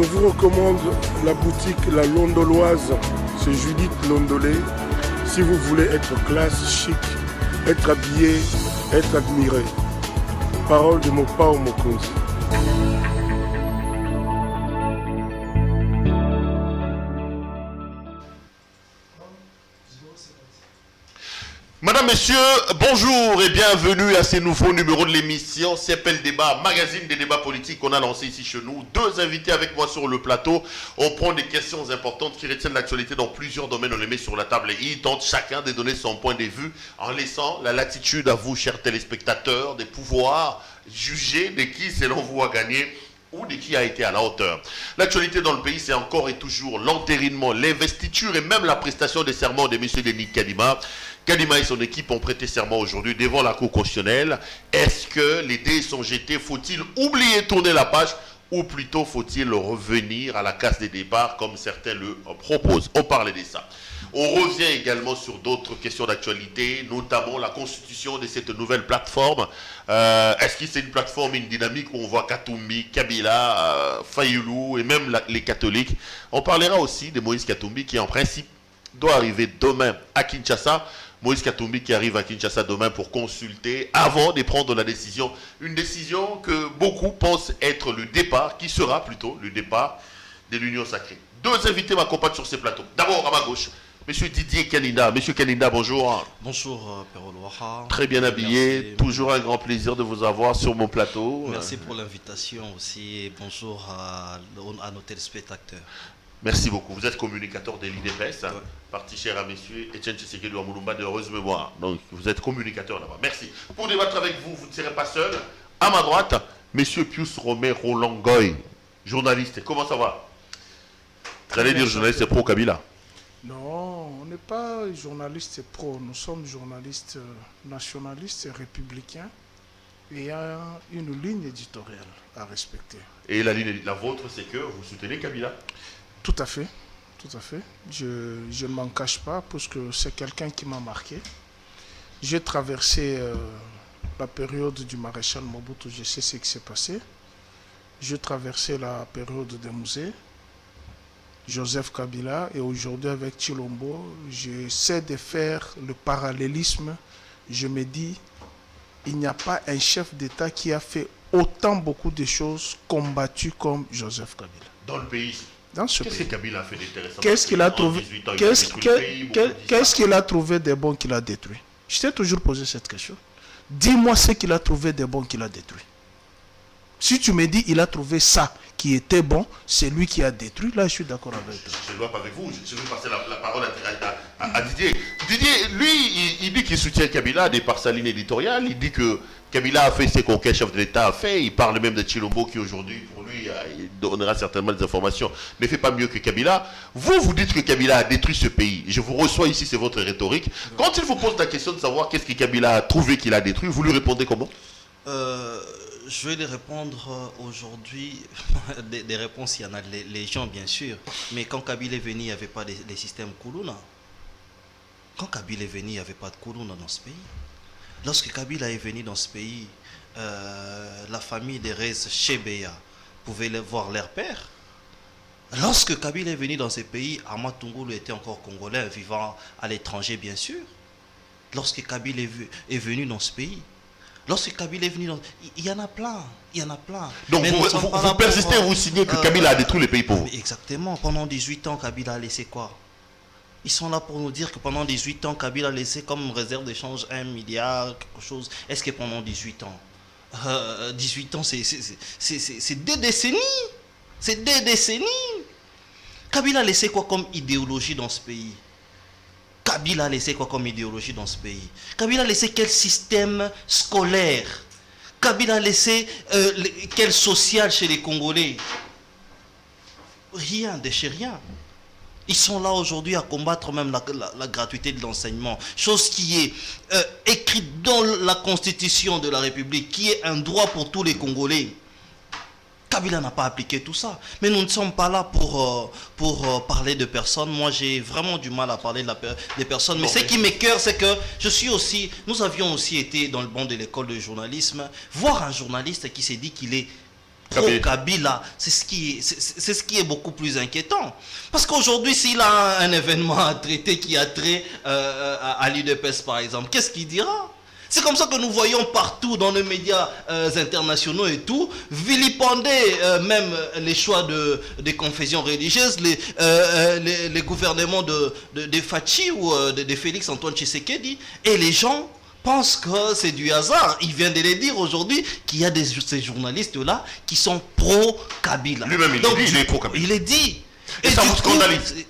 Je vous recommande la boutique La Londoloise, c'est Judith Londolé. Si vous voulez être classe, chic, être habillé, être admiré. Parole de Mopao Mokonzi. Madame, Messieurs, bonjour et bienvenue à ce nouveau numéro de l'émission CPL Débat, magazine des débats politiques qu'on a lancé ici chez nous. Deux invités avec moi sur le plateau. On prend des questions importantes qui retiennent l'actualité dans plusieurs domaines. On les met sur la table et ils tentent chacun de donner son point de vue en laissant la latitude à vous, chers téléspectateurs, de pouvoir juger de qui, selon vous, a gagné ou de qui a été à la hauteur. L'actualité dans le pays, c'est encore et toujours l'entérinement, l'investiture et même la prestation des serments de M. Denis Kadima. Kadima et son équipe ont prêté serment aujourd'hui devant la Cour constitutionnelle. Est-ce que les dés sont jetés? Faut-il oublier tourner la page ou plutôt faut-il revenir à la case des départs comme certains le proposent? On parlait de ça. On revient également sur d'autres questions d'actualité, notamment la constitution de cette nouvelle plateforme. Est-ce que c'est une plateforme, une dynamique où on voit Katumbi, Kabila, Fayoulou et même les catholiques? On parlera aussi de Moïse Katumbi qui en principe doit arriver demain à Kinshasa. Moïse Katumbi qui arrive à Kinshasa demain pour consulter avant de prendre la décision. Une décision que beaucoup pensent être le départ, qui sera plutôt le départ de l'Union sacrée. Deux invités m'accompagnent sur ces plateaux. D'abord à ma gauche, Monsieur Didier Kaninda. Monsieur Kaninda, bonjour. Bonjour, Père Loaha. Très bien habillé. Merci. Toujours un grand plaisir de vous avoir sur mon plateau. Merci pour l'invitation aussi et bonjour à nos téléspectateurs. Merci beaucoup. Vous êtes communicateur de l'IDPS, parti cher à messieurs Etienne Tshisekedi Wamulumba de heureuse mémoire. Donc, vous êtes communicateur là-bas. Merci. Pour débattre avec vous, vous ne serez pas seul. À ma droite, monsieur Pius Romero Longoy, journaliste. Comment ça va? Vous allez dire journaliste pro-Kabila? Non, on n'est pas journaliste pro, nous sommes journalistes nationalistes et républicains. Et il y a une ligne éditoriale à respecter. Et la vôtre, c'est que vous soutenez Kabila? Tout à fait, tout à fait. Je ne m'en cache pas parce que c'est quelqu'un qui m'a marqué. J'ai traversé la période du maréchal Mobutu, je sais ce qui s'est passé. J'ai traversé la période des musées, Joseph Kabila, et aujourd'hui avec Chilombo, j'essaie de faire le parallélisme. Je me dis, il n'y a pas un chef d'État qui a fait autant beaucoup de choses combattues comme Joseph Kabila. Dans le pays. Dans ce Qu'est-ce pays. que Kabila a fait d'intéressant? Qu'est-ce qu'il a trouvé? Qu'est-ce qu'il a trouvé de bon qu'il a détruit? Je t'ai toujours posé cette question. Dis-moi ce qu'il a trouvé de bon qu'il a détruit. Si tu me dis il a trouvé ça qui était bon, c'est lui qui a détruit, là je suis d'accord avec toi. Je ne dois pas avec vous, je vais passer la parole à Didier. Didier, lui, il dit qu'il soutient Kabila de par sa ligne éditoriale. Il dit que Kabila a fait ce qu'aucun chef de l'État a fait. Il parle même de Chilombo qui aujourd'hui, pour lui, il donnera certainement des informations, ne fait pas mieux que Kabila. Vous dites que Kabila a détruit ce pays. Je vous reçois ici, c'est votre rhétorique. Quand il vous pose la question de savoir qu'est-ce que Kabila a trouvé qu'il a détruit, vous lui répondez comment? Je vais les répondre aujourd'hui. Des réponses, il y en a les gens, bien sûr. Mais quand Kabila est venu, il n'y avait pas des systèmes Koulouna. Quand Kabila est venu, il n'y avait pas de Koulouna dans ce pays. Lorsque Kabila est venu dans ce pays, la famille des Rez Chebeya pouvait voir leur père. Lorsque Kabila est venu dans ce pays, Ahmad Tungulu était encore congolais, vivant à l'étranger, bien sûr. Lorsque Kabila est venu dans ce pays, lorsque Kabila est venu dans... Il y en a plein, il y en a plein. Donc vous persistez, vous signez que Kabila a détruit le pays pour vous. Exactement. Pendant 18 ans, Kabila a laissé quoi? Ils sont là pour nous dire que pendant 18 ans, Kabila a laissé comme réserve d'échange 1 milliard, quelque chose. Est-ce que pendant 18 ans 18 ans, c'est 2 décennies. C'est 2 décennies. Kabila a laissé quoi comme idéologie dans ce pays? Kabila a laissé quoi comme idéologie dans ce pays? Kabila a laissé quel système scolaire? Kabila a laissé quel social chez les Congolais? Rien, de chez rien. Ils sont là aujourd'hui à combattre même la gratuité de l'enseignement. Chose qui est écrite dans la Constitution de la République, qui est un droit pour tous les Congolais. Kabila n'a pas appliqué tout ça. Mais nous ne sommes pas là pour parler de personnes. Moi, j'ai vraiment du mal à parler des personnes. Mais ce qui m'écoeure, c'est que nous avions aussi été dans le banc de l'école de journalisme, voir un journaliste qui s'est dit qu'il est pro-Kabila, c'est ce qui est beaucoup plus inquiétant. Parce qu'aujourd'hui, s'il a un événement à traiter qui a trait à l'UDPS, par exemple, qu'est-ce qu'il dira? C'est comme ça que nous voyons partout dans les médias internationaux et tout, vilipender même les choix des confessions religieuses, les gouvernements de Fachi ou de Félix Antoine Tshisekedi, et les gens pensent que c'est du hasard. Il vient de le dire aujourd'hui qu'il y a ces journalistes-là qui sont pro-Kabila. Lui-même, il est pro-Kabila. Il est dit. Et ça vous scandalise.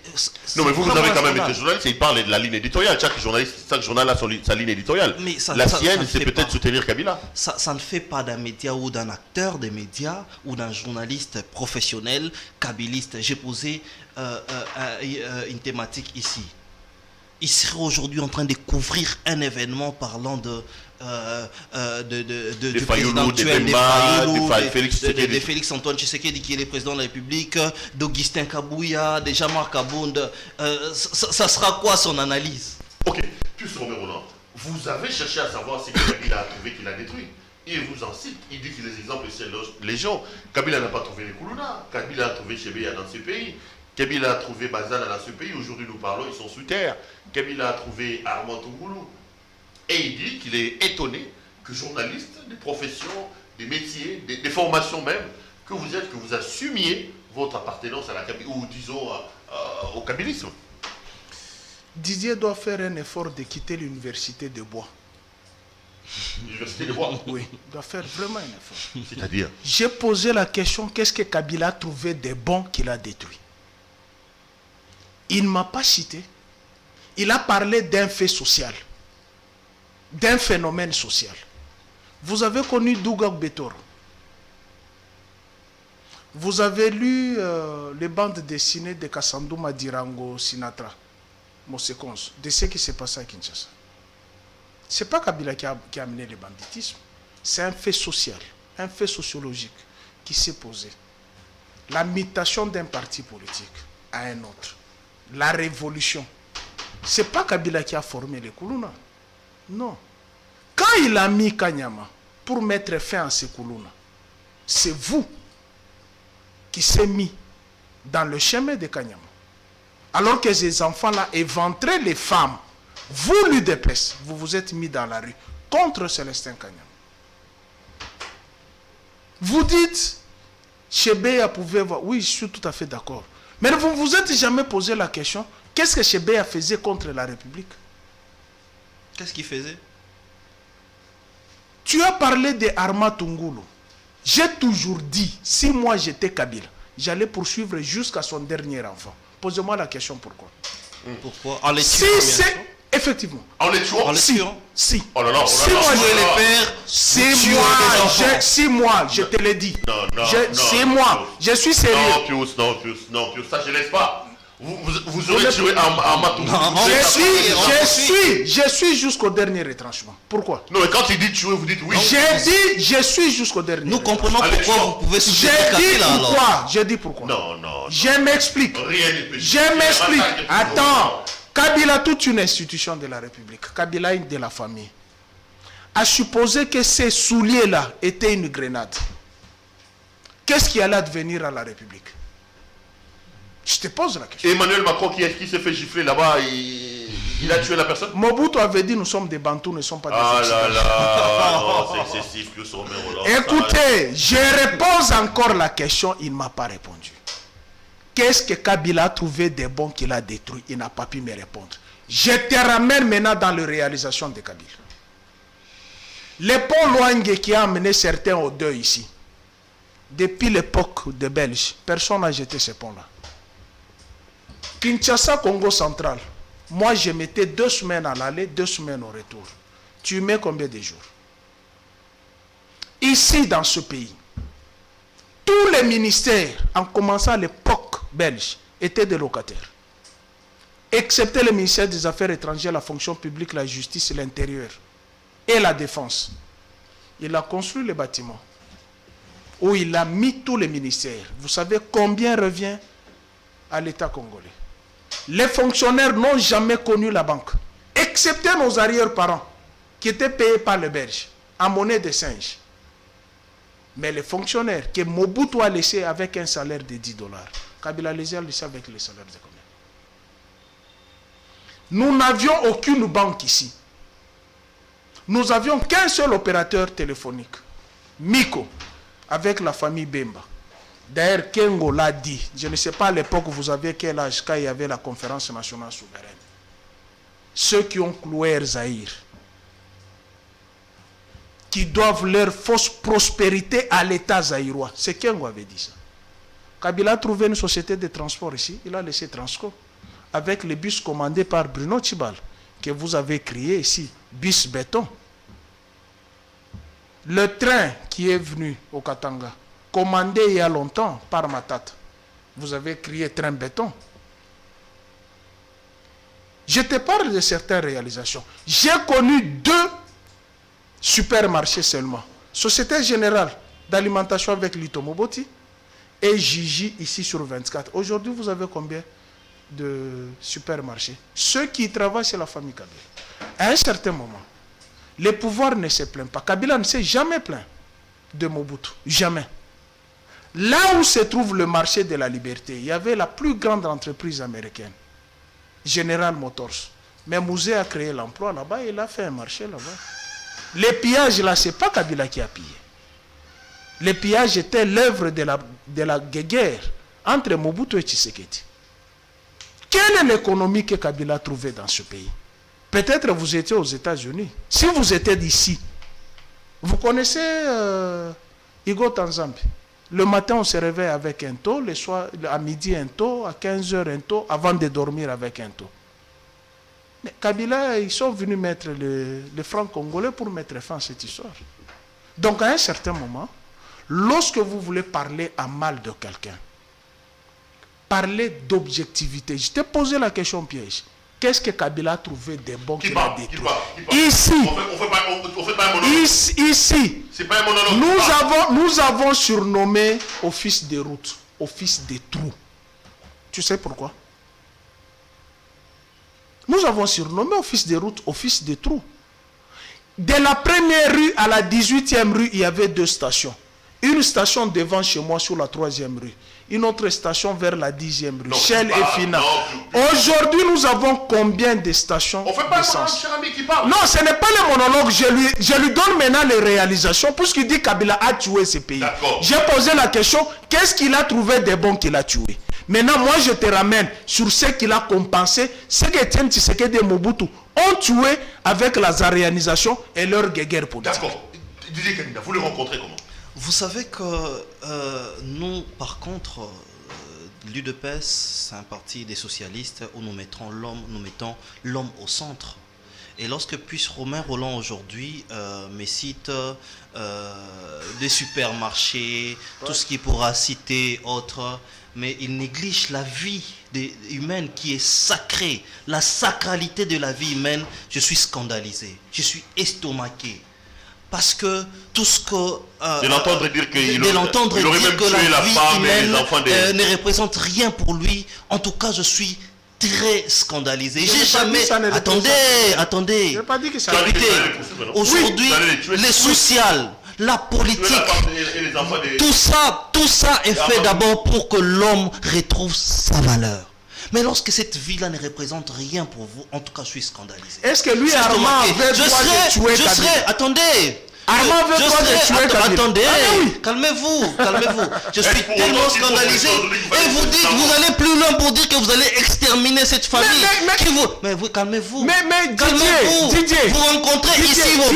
Non, mais vous avez quand même été scandale. journaliste et il parle de la ligne éditoriale. Chaque journal a sa ligne éditoriale. Mais la sienne, c'est peut-être soutenir Kabila. Ça ne fait pas d'un média ou d'un acteur des médias ou d'un journaliste professionnel kabiliste. J'ai posé une thématique ici. Il serait aujourd'hui en train de couvrir un événement parlant du président actuel de Félix Antoine Tshisekedi, qui est le président de la République, d'Augustin Kabouya, de Jean-Marc Abound. Ça sera quoi son analyse? Ok, plus Roland, vous avez cherché à savoir ce que Kabila a trouvé qu'il a détruit. Il vous en cite, il dit que les exemples, c'est légion. Kabila n'a pas trouvé les Koulouna, Kabila a trouvé Chebeya dans ce pays. Kabila a trouvé Bazana dans ce pays. Aujourd'hui, nous parlons, ils sont sous terre. Kabila a trouvé Armand Tougoulou. Et il dit qu'il est étonné que journalistes, des professions, des métiers, des formations même, que vous assumiez votre appartenance à la Kabila, ou disons au kabilisme. Didier doit faire un effort de quitter l'université de Bois. L'université de Bois? Oui, il doit faire vraiment un effort. C'est-à-dire? J'ai posé la question, qu'est-ce que Kabila a trouvé de bon qu'il a détruit? Il ne m'a pas cité. Il a parlé d'un fait social, d'un phénomène social. Vous avez connu Douga Betor. Vous avez lu les bandes dessinées de Kassandou Madirango Sinatra, Mosekonz, de ce qui s'est passé à Kinshasa. Ce n'est pas Kabila qui a amené le banditisme. C'est un fait social, un fait sociologique qui s'est posé. La mutation d'un parti politique à un autre. La révolution. Ce n'est pas Kabila qui a formé les Koulouna. Non. Quand il a mis Kanyama pour mettre fin à ces Koulouna, c'est vous qui s'est mis dans le chemin de Kanyama. Alors que ces enfants-là éventraient les femmes, vous, l'UDPS, vous vous êtes mis dans la rue contre Célestin Kanyama. Vous dites, Chebeya pouvait voir. Oui, je suis tout à fait d'accord. Mais vous ne vous êtes jamais posé la question, qu'est-ce que Chebeya faisait contre la République? Qu'est-ce qu'il faisait? Tu as parlé de Arma Tungoulou. J'ai toujours dit, si moi j'étais Kabila, j'allais poursuivre jusqu'à son dernier enfant. Posez-moi la question pourquoi. Pourquoi? En les Si c'est... Effectivement. En les tuant? En les tuant? Si. Oh là là, Si moi les pères, si moi, je te l'ai dit. C'est moi, je suis sérieux. Non, Pius, ça je laisse pas. Vous aurez tué un matou. Je suis jusqu'au dernier retranchement. Pourquoi? Non, mais quand il dit tuer, vous dites oui. J'ai dit, je suis jusqu'au dernier. Nous comprenons pourquoi vous pouvez soutenir Kabila alors. J'ai dit pourquoi. Non. Je m'explique. Rien n'est péché. Je m'explique. Attends. Kabila, toute une institution de la République, Kabila de la famille, a supposé que ces souliers-là étaient une grenade. Qu'est-ce qui allait advenir à la République? Je te pose la question. Emmanuel Macron qui s'est fait gifler là-bas, il a tué la personne? Mobutu avait dit nous sommes des Bantous, nous ne sommes pas des Occidentaux. Ah là là, non, c'est excessif, Pius Romero. Écoutez, je repose encore la question, il ne m'a pas répondu. Qu'est-ce que Kabila a trouvé de bon qu'il a détruit? Il n'a pas pu me répondre. Je te ramène maintenant dans la réalisation de Kabila. Le pont Loangue qui a amené certains au deuil ici, depuis l'époque des Belges, personne n'a jeté ce pont-là. Kinshasa, Congo central, moi je mettais 2 semaines à l'aller, 2 semaines au retour. Tu mets combien de jours? Ici, dans ce pays, tous les ministères, en commençant à l'époque belge, étaient des locataires. Excepté le ministère des Affaires étrangères, la fonction publique, la justice, l'intérieur et la défense. Il a construit les bâtiments où il a mis tous les ministères. Vous savez combien revient à l'État congolais? Les fonctionnaires n'ont jamais connu la banque, excepté nos arrière-parents qui étaient payés par les Belges en monnaie de singe. Mais les fonctionnaires que Mobutu a laissés avec un salaire de $10, Kabila les a laissés avec les salaires de combien? Nous n'avions aucune banque ici. Nous n'avions qu'un seul opérateur téléphonique, Miko, avec la famille Bemba. D'ailleurs, Kengo l'a dit. Je ne sais pas à l'époque vous aviez quel âge quand il y avait la conférence nationale souveraine. Ceux qui ont cloué Zaïre, qui doivent leur fausse prospérité à l'État zaïrois. C'est Kengo avait dit ça. Kabila a trouvé une société de transport ici. Il a laissé Transco avec les bus commandés par Bruno Tchibal, que vous avez créé ici, bus béton. Le train qui est venu au Katanga, commandé il y a longtemps par Matata, vous avez créé train béton. Je te parle de certaines réalisations. J'ai connu 2 supermarchés seulement. Société Générale d'alimentation avec Lito Moboti et Gigi ici sur 24. Aujourd'hui, vous avez combien de supermarchés? Ceux qui y travaillent, c'est la famille Kabila. À un certain moment, les pouvoirs ne se plaignent pas. Kabila ne s'est jamais plaint de Mobutu. Jamais. Là où se trouve le marché de la liberté, il y avait la plus grande entreprise américaine, General Motors. Mais Mouzé a créé l'emploi là-bas et il a fait un marché là-bas. Les pillages là, ce n'est pas Kabila qui a pillé. Les pillages étaient l'œuvre de la guerre entre Mobutu et Tshisekedi. Quelle est l'économie que Kabila a trouvée dans ce pays? Peut-être vous étiez aux États-Unis. Si vous étiez d'ici, vous connaissez Igo Tanzambi. Le matin, on se réveille avec un taux, le soir, à midi un taux, à 15h un taux, avant de dormir avec un taux. Mais Kabila, ils sont venus mettre les francs congolais pour mettre fin à cette histoire. Donc, à un certain moment, lorsque vous voulez parler à mal de quelqu'un, parler d'objectivité. Je t'ai posé la question piège. Qu'est-ce que Kabila a trouvé de bon qu'il a détruit? Ici, ici, c'est pas un monologue. Nous avons surnommé office de route, office des trous. Tu sais pourquoi? Nous avons surnommé office de route, office des trous. De la première rue à la 18e rue, il y avait 2 stations. Une station devant chez moi sur la 3e rue. Une autre station vers la 10e rue. Shell et Fina. Aujourd'hui, nous avons combien de stations? On fait pas un cher ami qui parle. Non, ce n'est pas le monologue. Je lui donne maintenant les réalisations. Puisqu'il dit Kabila a tué ce pays. J'ai posé la question, qu'est-ce qu'il a trouvé de bon qu'il a tué? Maintenant, moi, je te ramène sur ce qu'il a compensé, ce que Etienne Tshisekedi et Mobutu ont tué avec la zaréanisation et leur guerre politique. D'accord. Didier Kanida, vous le rencontrez comment? Vous savez que nous, par contre, l'UDPS, c'est un parti des socialistes où nous mettons l'homme au centre. Et lorsque puisse Romain Roland aujourd'hui me cite des supermarchés, tout ce qu'il pourra citer, autres, mais il néglige la vie humaine qui est sacrée, la sacralité de la vie humaine, je suis scandalisé, je suis estomaqué. Parce que tout ce que... de l'entendre dire qu'il aurait même que tué la vie femme et humaine les enfants des... ne représente rien pour lui. En tout cas, je suis très scandalisé. J'ai jamais... Attendez. Je n'ai pas dit que ça... Écoutez, aujourd'hui, les sociales, la politique, tout ça est fait d'abord pour que l'homme retrouve sa valeur. Mais lorsque cette vie-là ne représente rien pour vous, en tout cas, je suis scandalisé. Est-ce que lui, Armand, avait droit de tuer Kabila? Attendez. Armand avait droit de tuer Kabila. Attendez, oui. calmez-vous. Je suis tellement scandalisé. Et vous dites, vous allez plus loin pour dire que vous allez exterminer cette famille. Mais vous, calmez-vous. Mais Didier, vous rencontrez ici vos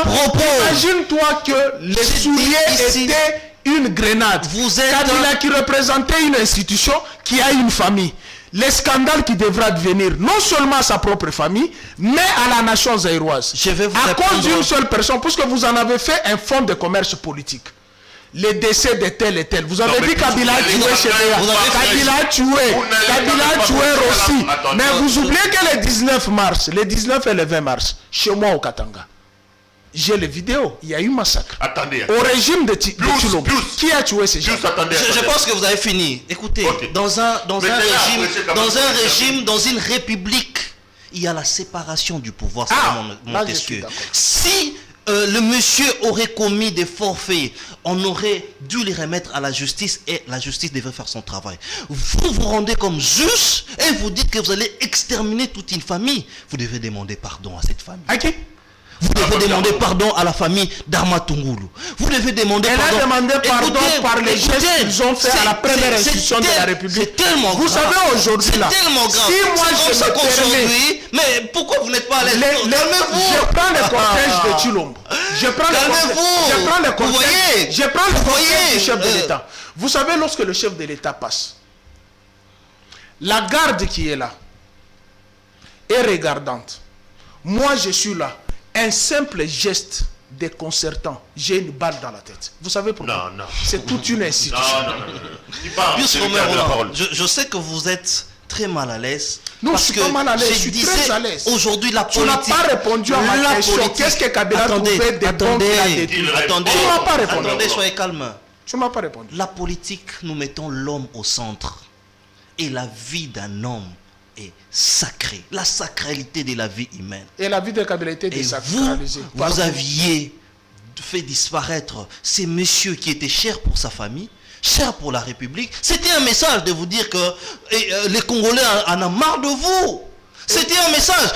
propos. Imagine-toi que les souliers étaient une grenade. Kabila qui représentait une institution qui a une famille. Les scandales qui devra devenir non seulement à sa propre famille, mais à la nation zaïroise. À cause d'une seule personne, puisque vous en avez fait un fonds de commerce politique. Les décès de tel et tel. Vous avez dit Kabila a tué Chebeya. Kabila a tué Rossi. Mais vous oubliez que le 19 mars, le 19 et le 20 mars, chez moi au Katanga, j'ai les vidéos, il y a eu massacre. Attendez. Au régime de Tshilombo. Qui a tué ces gens? Je pense que vous avez fini. Écoutez, dans un régime, dans une république, il y a la séparation du pouvoir, Montesquieu. Si le monsieur aurait commis des forfaits, on aurait dû les remettre à la justice et la justice devrait faire son travail. Vous vous rendez comme juge et vous dites que vous allez exterminer toute une famille. Vous devez demander pardon à cette famille. Ok. Vous devez demander pardon à la famille d'Arma Tungulu. Vous devez demander pardon. Elle a demandé pardon par les gestes qu'ils ont fait à la première institution de la République. C'est tellement grave. Vous savez aujourd'hui là. C'est tellement grave. Si moi je me permets, mais pourquoi vous n'êtes pas à l'aise? je prends le cortège de Chilombo. Je prends le cortège du chef de l'État. Vous savez, lorsque le chef de l'État passe, la garde qui est là est regardante. Moi, je suis là. Un simple geste déconcertant, j'ai une balle dans la tête. Vous savez pourquoi? Non. C'est toute une institution. Je sais que vous êtes très mal à l'aise. Non, je suis pas mal à l'aise, je suis très à l'aise. Aujourd'hui, la Tu n'as politique... pas répondu à ma question. Qu'est-ce que Kabila trouvait des bons qu'il a détruits? Attendez, Tu ne m'as pas répondu. attendez, soyez calme. Tu ne m'as pas répondu. La politique, nous mettons l'homme au centre. Et la vie d'un homme est sacrée. La sacralité de la vie humaine. Et la vie de Kabila était Et désacralisée. vous aviez fait disparaître ces messieurs qui étaient chers pour sa famille, chers pour la République. C'était un message de vous dire que les Congolais en ont marre de vous. C'était un message.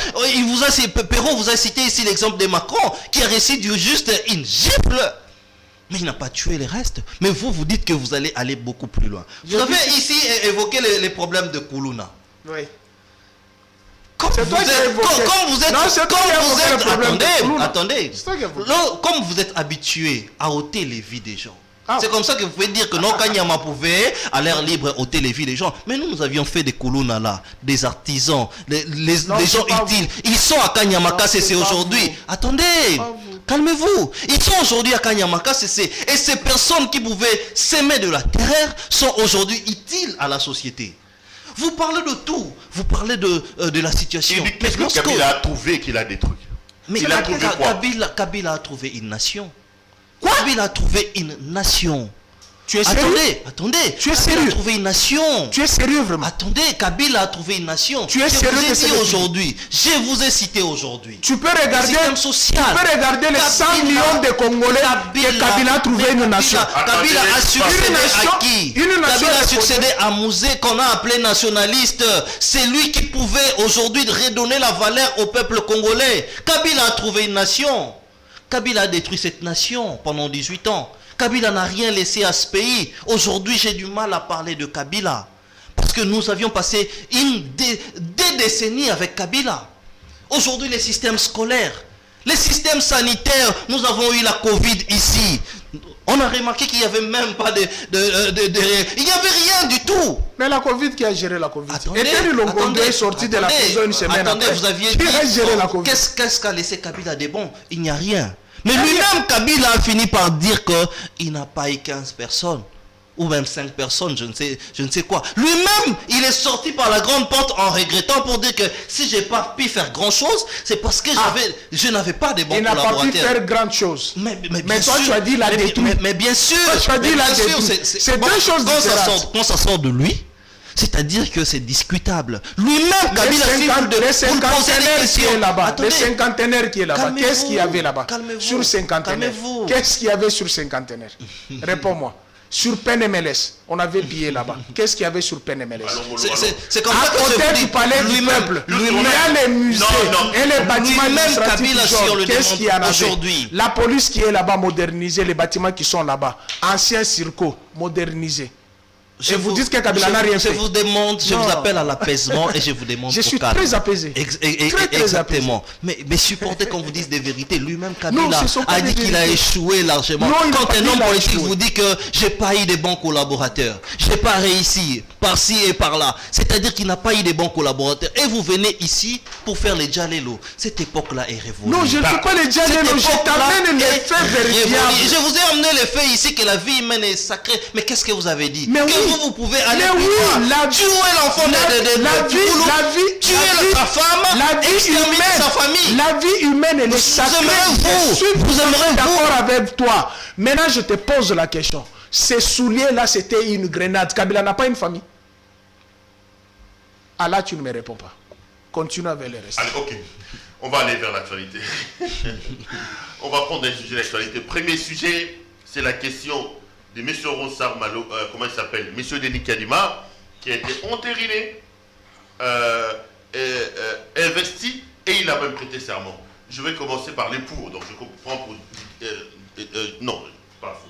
Perrault vous a cité ici l'exemple de Macron qui a reçu juste une gifle. Mais il n'a pas tué les restes. Mais vous dites que vous allez aller beaucoup plus loin. Vous avez ici évoqué les problèmes de Koulouna. Oui. Comme vous êtes habitué à ôter les vies des gens. C'est comme ça que vous pouvez dire que non, Kanyama pouvait à l'air libre ôter les vies des gens. Mais nous avions fait des Koulouna là, des artisans, des gens utiles. Ils sont à Kanyamaka, c'est aujourd'hui. Attendez, calmez-vous. Ils sont aujourd'hui à Kanyamaka, et ces personnes qui pouvaient s'aimer de la terreur sont aujourd'hui utiles à la société. Vous parlez de tout. Vous parlez de la situation. Qu'est-ce que Kabila a trouvé qu'il a détruit? Mais il a trouvé quoi? Kabila a trouvé une nation. Kabila a trouvé une nation. Tu es sérieux? Attendez. Tu es sérieux? Kabila a trouvé une nation. Tu es sérieux vraiment? Attendez, Kabila a trouvé une nation. Tu es sérieux? Je vous ai dit aujourd'hui. Je vous ai cité aujourd'hui. Tu peux regarder les 100 millions de Congolais que Kabila a trouvé une nation. Kabila a succédé à qui? Kabila a succédé à Mouzé qu'on a appelé nationaliste. C'est lui qui pouvait aujourd'hui redonner la valeur au peuple congolais. Kabila a trouvé une nation. Kabila a détruit cette nation pendant 18 ans. Kabila n'a rien laissé à ce pays. Aujourd'hui, j'ai du mal à parler de Kabila. Parce que nous avions passé des décennies avec Kabila. Aujourd'hui, les systèmes scolaires, les systèmes sanitaires, nous avons eu la Covid ici. On a remarqué qu'il n'y avait même pas il n'y avait rien du tout. Mais la Covid, qui a géré la Covid? Eteni Longondo est sorti de la prison une semaine après. Vous aviez dit, qui a géré la Covid? Qu'est-ce qu'a laissé Kabila de bon? Il n'y a rien. Mais lui-même, Kabila a fini par dire qu'il n'a pas eu 15 personnes. Ou même 5 personnes, je ne sais quoi. Lui-même, il est sorti par la grande porte en regrettant pour dire que si je n'ai pas pu faire grand-chose, c'est parce que je n'avais pas de bons collaborateurs. Il n'a pas pu faire grand-chose. Mais toi, tu as dit la détruit. Mais bien sûr. Toi, tu as dit la détruit. C'est deux choses différentes. Quand ça sort de lui, c'est-à-dire que c'est discutable. Lui-même, Kabila, les cinquantenaires qui est là-bas. Les cinquantenaires qui est là-bas. Qu'est-ce qu'il y avait là-bas? Sur cinquantenaires. Qu'est-ce qu'il y avait sur cinquantenaires? Réponds-moi. Sur PNMLS, on avait pillé là-bas. Qu'est-ce qu'il y avait sur PNMLS? C'est comme ça que à côté du palais du peuple, il y a les musées et les bâtiments administratifs. Qu'est-ce qu'il y en a aujourd'hui? La police qui est là-bas modernisée, les bâtiments qui sont là-bas, anciens circos modernisés. Je vous dis que Kabila n'a rien fait. Je vous demande, je vous appelle à l'apaisement et je vous demande. Je suis très apaisé. Exactement. Mais supportez qu'on vous dise des vérités. Lui-même, Kabila a dit qu'il a échoué largement. Quand un homme politique vous dit que j'ai pas eu de bons collaborateurs, j'ai pas réussi par-ci et par-là, c'est-à-dire qu'il n'a pas eu de bons collaborateurs. Et vous venez ici pour faire les Djalelo. Cette époque-là est révolue. Non, je ne fais pas les Djalelo. Je t'amène les faits vérifiables. Je vous ai amené les faits ici que la vie humaine est sacrée. Mais qu'est-ce que vous avez dit? Vous pouvez aller tuer l'enfant tuer sa femme, exterminer sa famille. La vie humaine, elle est sacrée. Vous aimerez d'accord avec toi. Maintenant, je te pose la question. Ces souliers-là, c'était une grenade. Kabila n'a pas une famille. Ah là, tu ne me réponds pas. Continue avec le reste. Allez, ok. On va aller vers l'actualité. on va prendre un sujet d'actualité. Premier sujet, c'est la question de M. Ronsard Malo, comment il s'appelle, M. Denis Kadima, qui a été entériné, investi, et il a même prêté serment. Je vais commencer par les pour, donc je comprends pour... non, pas faux.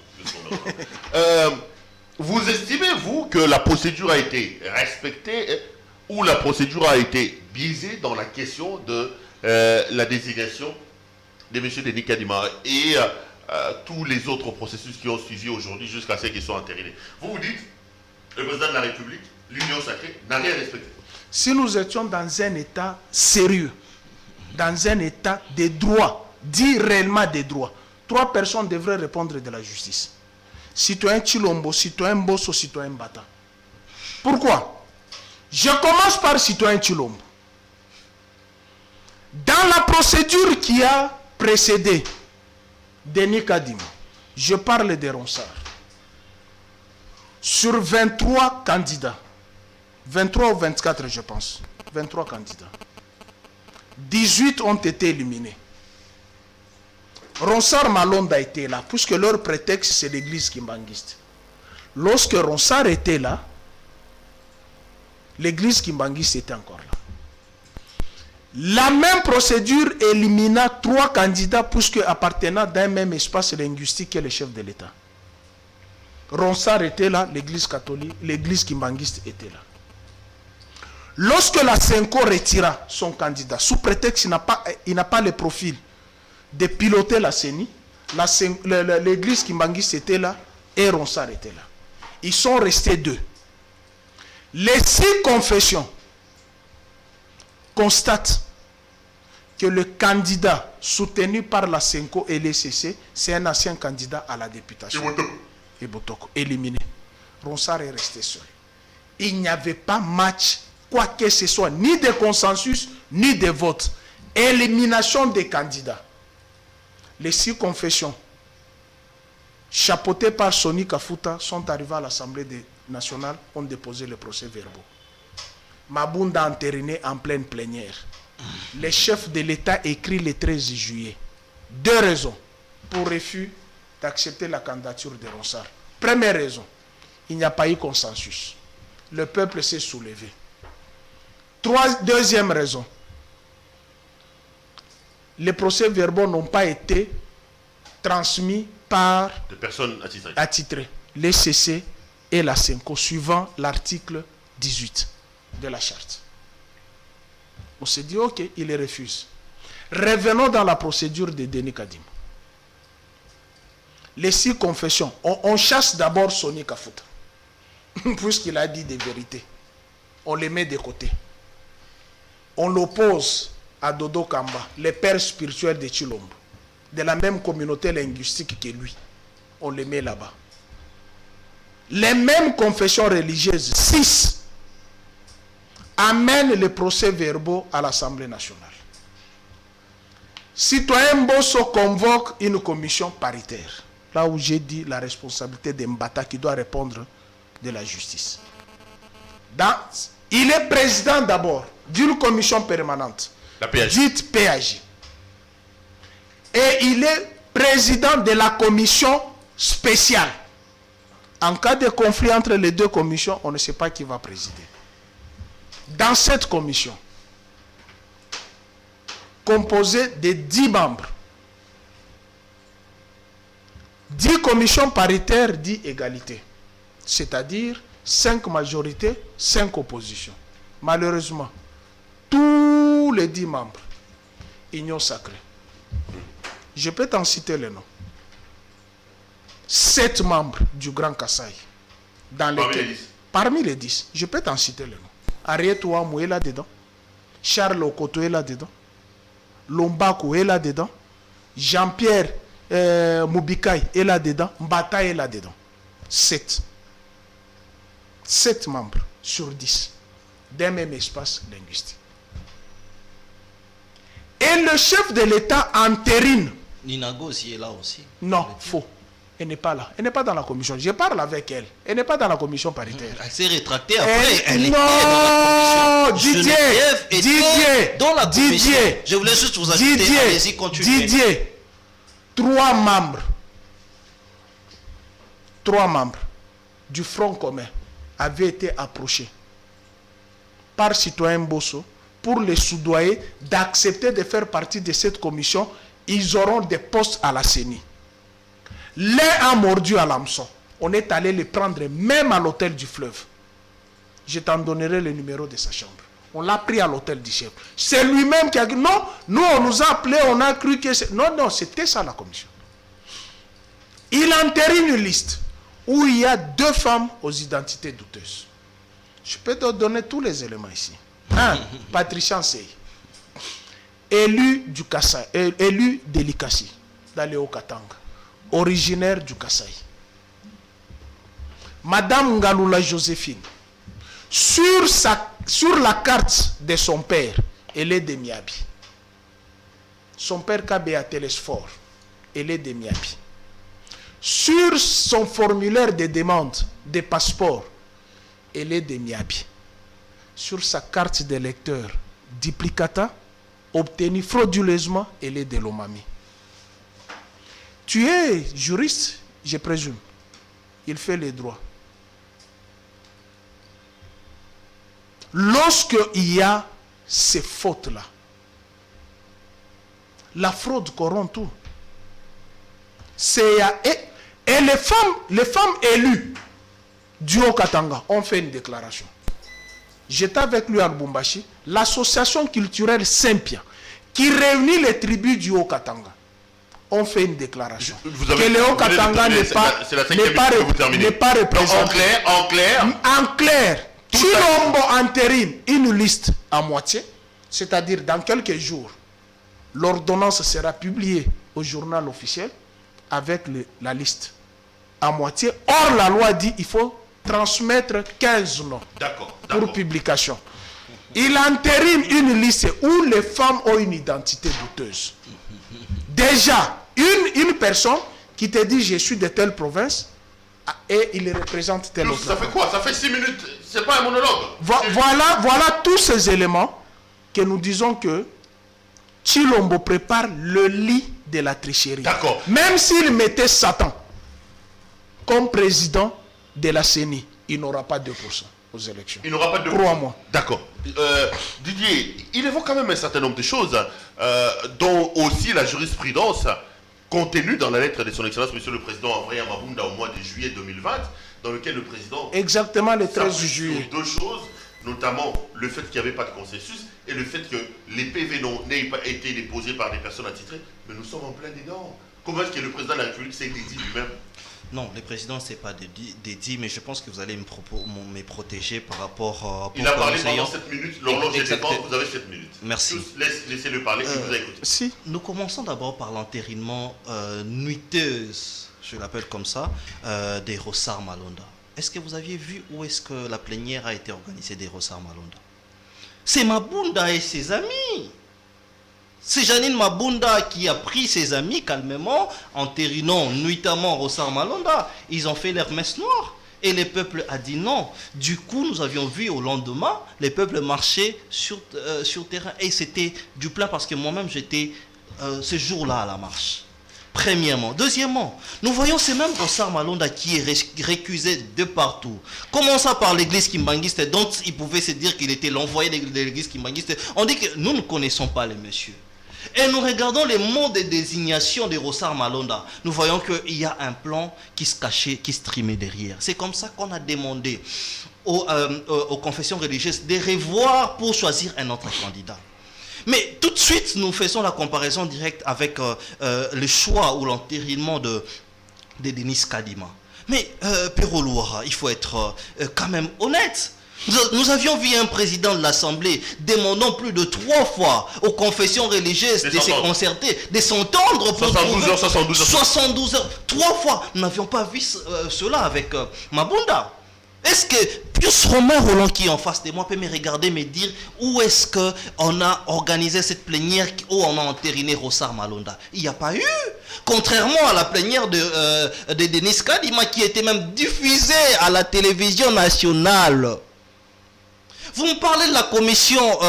Vous estimez, vous, que la procédure a été respectée ou la procédure a été biaisée dans la question de la désignation de M. Denis Kadima et tous les autres processus qui ont suivi aujourd'hui jusqu'à ceux qui sont entérinés? Vous vous dites, le président de la République, l'Union sacrée, n'a rien respecté. Si nous étions dans un état sérieux, dans un état de droit, dit réellement des droits, 3 personnes devraient répondre de la justice. Citoyen Chilombo, citoyen Bosso, citoyen Bata. Pourquoi? Je commence par citoyen Chilombo. Dans la procédure qui a précédé Denis Kadima, je parle de Ronsard. Sur 23 candidats, 23 ou 24 je pense, 23 candidats, 18 ont été éliminés. Ronsard Malonda était là, puisque leur prétexte c'est l'église kimbanguiste. Lorsque Ronsard était là, l'église kimbanguiste était encore là. La même procédure élimina 3 candidats, puisque appartenant d'un même espace linguistique que le chef de l'État. Ronsard était là, l'église catholique, l'église kimbanguiste était là. Lorsque la Senko retira son candidat, sous prétexte qu'il n'a pas le profil de piloter la CENI, l'église kimbanguiste était là et Ronsard était là. Ils sont restés 2. Les 6 confessions constatent que le candidat soutenu par la Senko et l'ECC, c'est un ancien candidat à la députation. Ebotoko, éliminé. Ronsard est resté seul. Il n'y avait pas match, quoi que ce soit, ni de consensus, ni de vote. Élimination des candidats. Les 6 confessions, chapeautées par Soni Kafuta, sont arrivées à l'Assemblée nationale, ont déposé le procès-verbaux. Mabunda a entériné en pleine plénière. Le chef de l'État écrit le 13 juillet. 2 raisons pour refus d'accepter la candidature de Ronsard. Première raison, il n'y a pas eu consensus. Le peuple s'est soulevé. Deuxième raison, les procès-verbaux n'ont pas été transmis par des personnes attitrées, les CC et la Senko, suivant l'article 18 de la charte. On s'est dit, ok, il les refuse. Revenons dans la procédure de Denis Kadima. Les 6 confessions, on chasse d'abord Soni Kafuta, puisqu'il a dit des vérités. On les met de côté. On l'oppose à Dodo Kamba, le père spirituel de Chilombo, de la même communauté linguistique que lui. On les met là-bas. Les mêmes confessions religieuses, 6, amènent les procès-verbaux à l'Assemblée nationale. Citoyen Bosso convoque une commission paritaire. Là où j'ai dit la responsabilité de Mbata qui doit répondre de la justice. Il est président d'abord d'une commission permanente, la PAJ. Dite PAJ. Et il est président de la commission spéciale. En cas de conflit entre les 2 commissions, on ne sait pas qui va présider. Dans cette commission, composée de 10 membres, 10 commissions paritaires, 10 égalités. C'est-à-dire 5 majorités, 5 oppositions. Malheureusement, tous les 10 membres, Union sacrée. Je peux t'en citer les noms. 7 membres du Grand Kassai. Parmi les 10, je peux t'en citer les noms. Ariet Ouamou est là-dedans. Charles Okoto est là-dedans. Lombaku est là-dedans. Jean-Pierre Moubikai est là-dedans. Mbata est là-dedans. 7. 7 membres sur 10 d'un même espace linguistique. Et le chef de l'État entérine. Ninago aussi est là aussi. Non, faux. Elle n'est pas là. Elle n'est pas dans la commission. Je parle avec elle. Elle n'est pas dans la commission paritaire. Elle s'est rétractée après. Elle non, était dans la commission. Je voulais juste vous ajouter. Allez-y, continuez. 3 membres du Front commun avaient été approchés par citoyen Bosso pour les soudoyer d'accepter de faire partie de cette commission. Ils auront des postes à la CENI. L'un a mordu à l'hameçon. On est allé les prendre même à l'hôtel du Fleuve. Je t'en donnerai le numéro de sa chambre. On l'a pris à l'hôtel du chef. C'est lui-même qui a dit non, nous on nous a appelés, on a cru que c'est... Non, c'était ça la commission. Il entérine une liste où il y a 2 femmes aux identités douteuses. Je peux te donner tous les éléments ici. 1. Patricia Nsei, élu de Likasi, dans le Haut-Katanga, originaire du Kasaï. Madame Ngaloula Joséphine, sur la carte de son père, elle est de Miabi. Son père Kabea Télésphore, elle est de Miabi. Sur son formulaire de demande de passeport, elle est de Miabi. Sur sa carte d'électeur duplicata, obtenue frauduleusement, elle est de Lomami. Tu es juriste, je présume. Il fait les droits. Lorsqu'il y a ces fautes-là, la fraude corrompt tout. Et les femmes élues du Haut-Katanga ont fait une déclaration. J'étais avec lui à Lubumbashi, l'association culturelle Sempia, qui réunit les tribus du Haut-Katanga, ont fait une déclaration. Que le Haut-Katanga n'est pas représenté. En clair, Chilombo entérine une liste à moitié, c'est-à-dire dans quelques jours, l'ordonnance sera publiée au journal officiel avec la liste à moitié. Or, la loi dit qu'il faut transmettre 15 noms pour publication. Il entérine une liste où les femmes ont une identité douteuse. Déjà, une personne qui te dit je suis de telle province et il représente telle autre. Ça fait quoi? Ça fait 6 minutes. C'est pas un monologue. Voilà tous ces éléments que nous disons que Chilombo prépare le lit de la tricherie. D'accord. Même s'il mettait Satan comme président de la CENI, il n'aura pas 2% aux élections. Il n'aura pas 2%. Crois-moi. D'accord. Didier, il évoque quand même un certain nombre de choses, dont aussi la jurisprudence contenue dans la lettre de son Excellence, Monsieur le Président envoyé à Mabunda au mois de juillet 2020, dans lequel le Président... Exactement le 13 juillet. Sur 2 choses, notamment le fait qu'il n'y avait pas de consensus et le fait que les PV n'aient pas été déposés par des personnes attitrées. Mais nous sommes en plein dedans. Comment est-ce que le Président de la République s'est dédié lui-même? Non, le président ne s'est pas dédié, mais je pense que vous allez me protéger par rapport... Il a parlé pendant 7 minutes, l'horloge est défense, vous avez 7 minutes. Merci. Laissez-le parler, il vous a écouté. Si. Nous commençons d'abord par l'entérinement nuiteuse, je l'appelle comme ça, des Rossard Malonda. Est-ce que vous aviez vu où est-ce que la plénière a été organisée des Rossard Malonda? C'est Mabunda et ses amis. C'est Janine Mabunda qui a pris ses amis calmement, entérinant nuitamment Rossard Malonda. Ils ont fait leur messe noire. Et le peuple a dit non. Du coup, nous avions vu au lendemain, les peuples marchaient sur terrain. Et c'était du plat parce que moi-même, j'étais ce jour-là à la marche. Premièrement. Deuxièmement, nous voyons ces mêmes Rossard Malonda qui est récusé de partout. Commençant par l'église kimbanguiste, dont il pouvait se dire qu'il était l'envoyé de l'église kimbanguiste. On dit que nous ne connaissons pas les messieurs. Et nous regardons les mots de désignation de Rossard Malonda. Nous voyons qu'il y a un plan qui se cachait, qui se trimait derrière. C'est comme ça qu'on a demandé aux confessions religieuses de revoir pour choisir un autre candidat. Mais tout de suite, nous faisons la comparaison directe avec le choix ou l'entérinement de Denis Kadima. Mais, Pero Louara, il faut être quand même honnête. Nous avions vu un président de l'Assemblée demandant plus de 3 fois aux confessions religieuses de se concerter, de s'entendre pour 72 heures. 3 fois. Nous n'avions pas vu cela avec Mabunda. Est-ce que Pius Romain Roland qui est en face de moi peut me regarder, me dire où est-ce qu'on a organisé cette plénière où on a entériné Rossard Malonda? Il n'y a pas eu. Contrairement à la plénière de Denis Kadima qui était même diffusée à la télévision nationale. Vous me parlez de la commission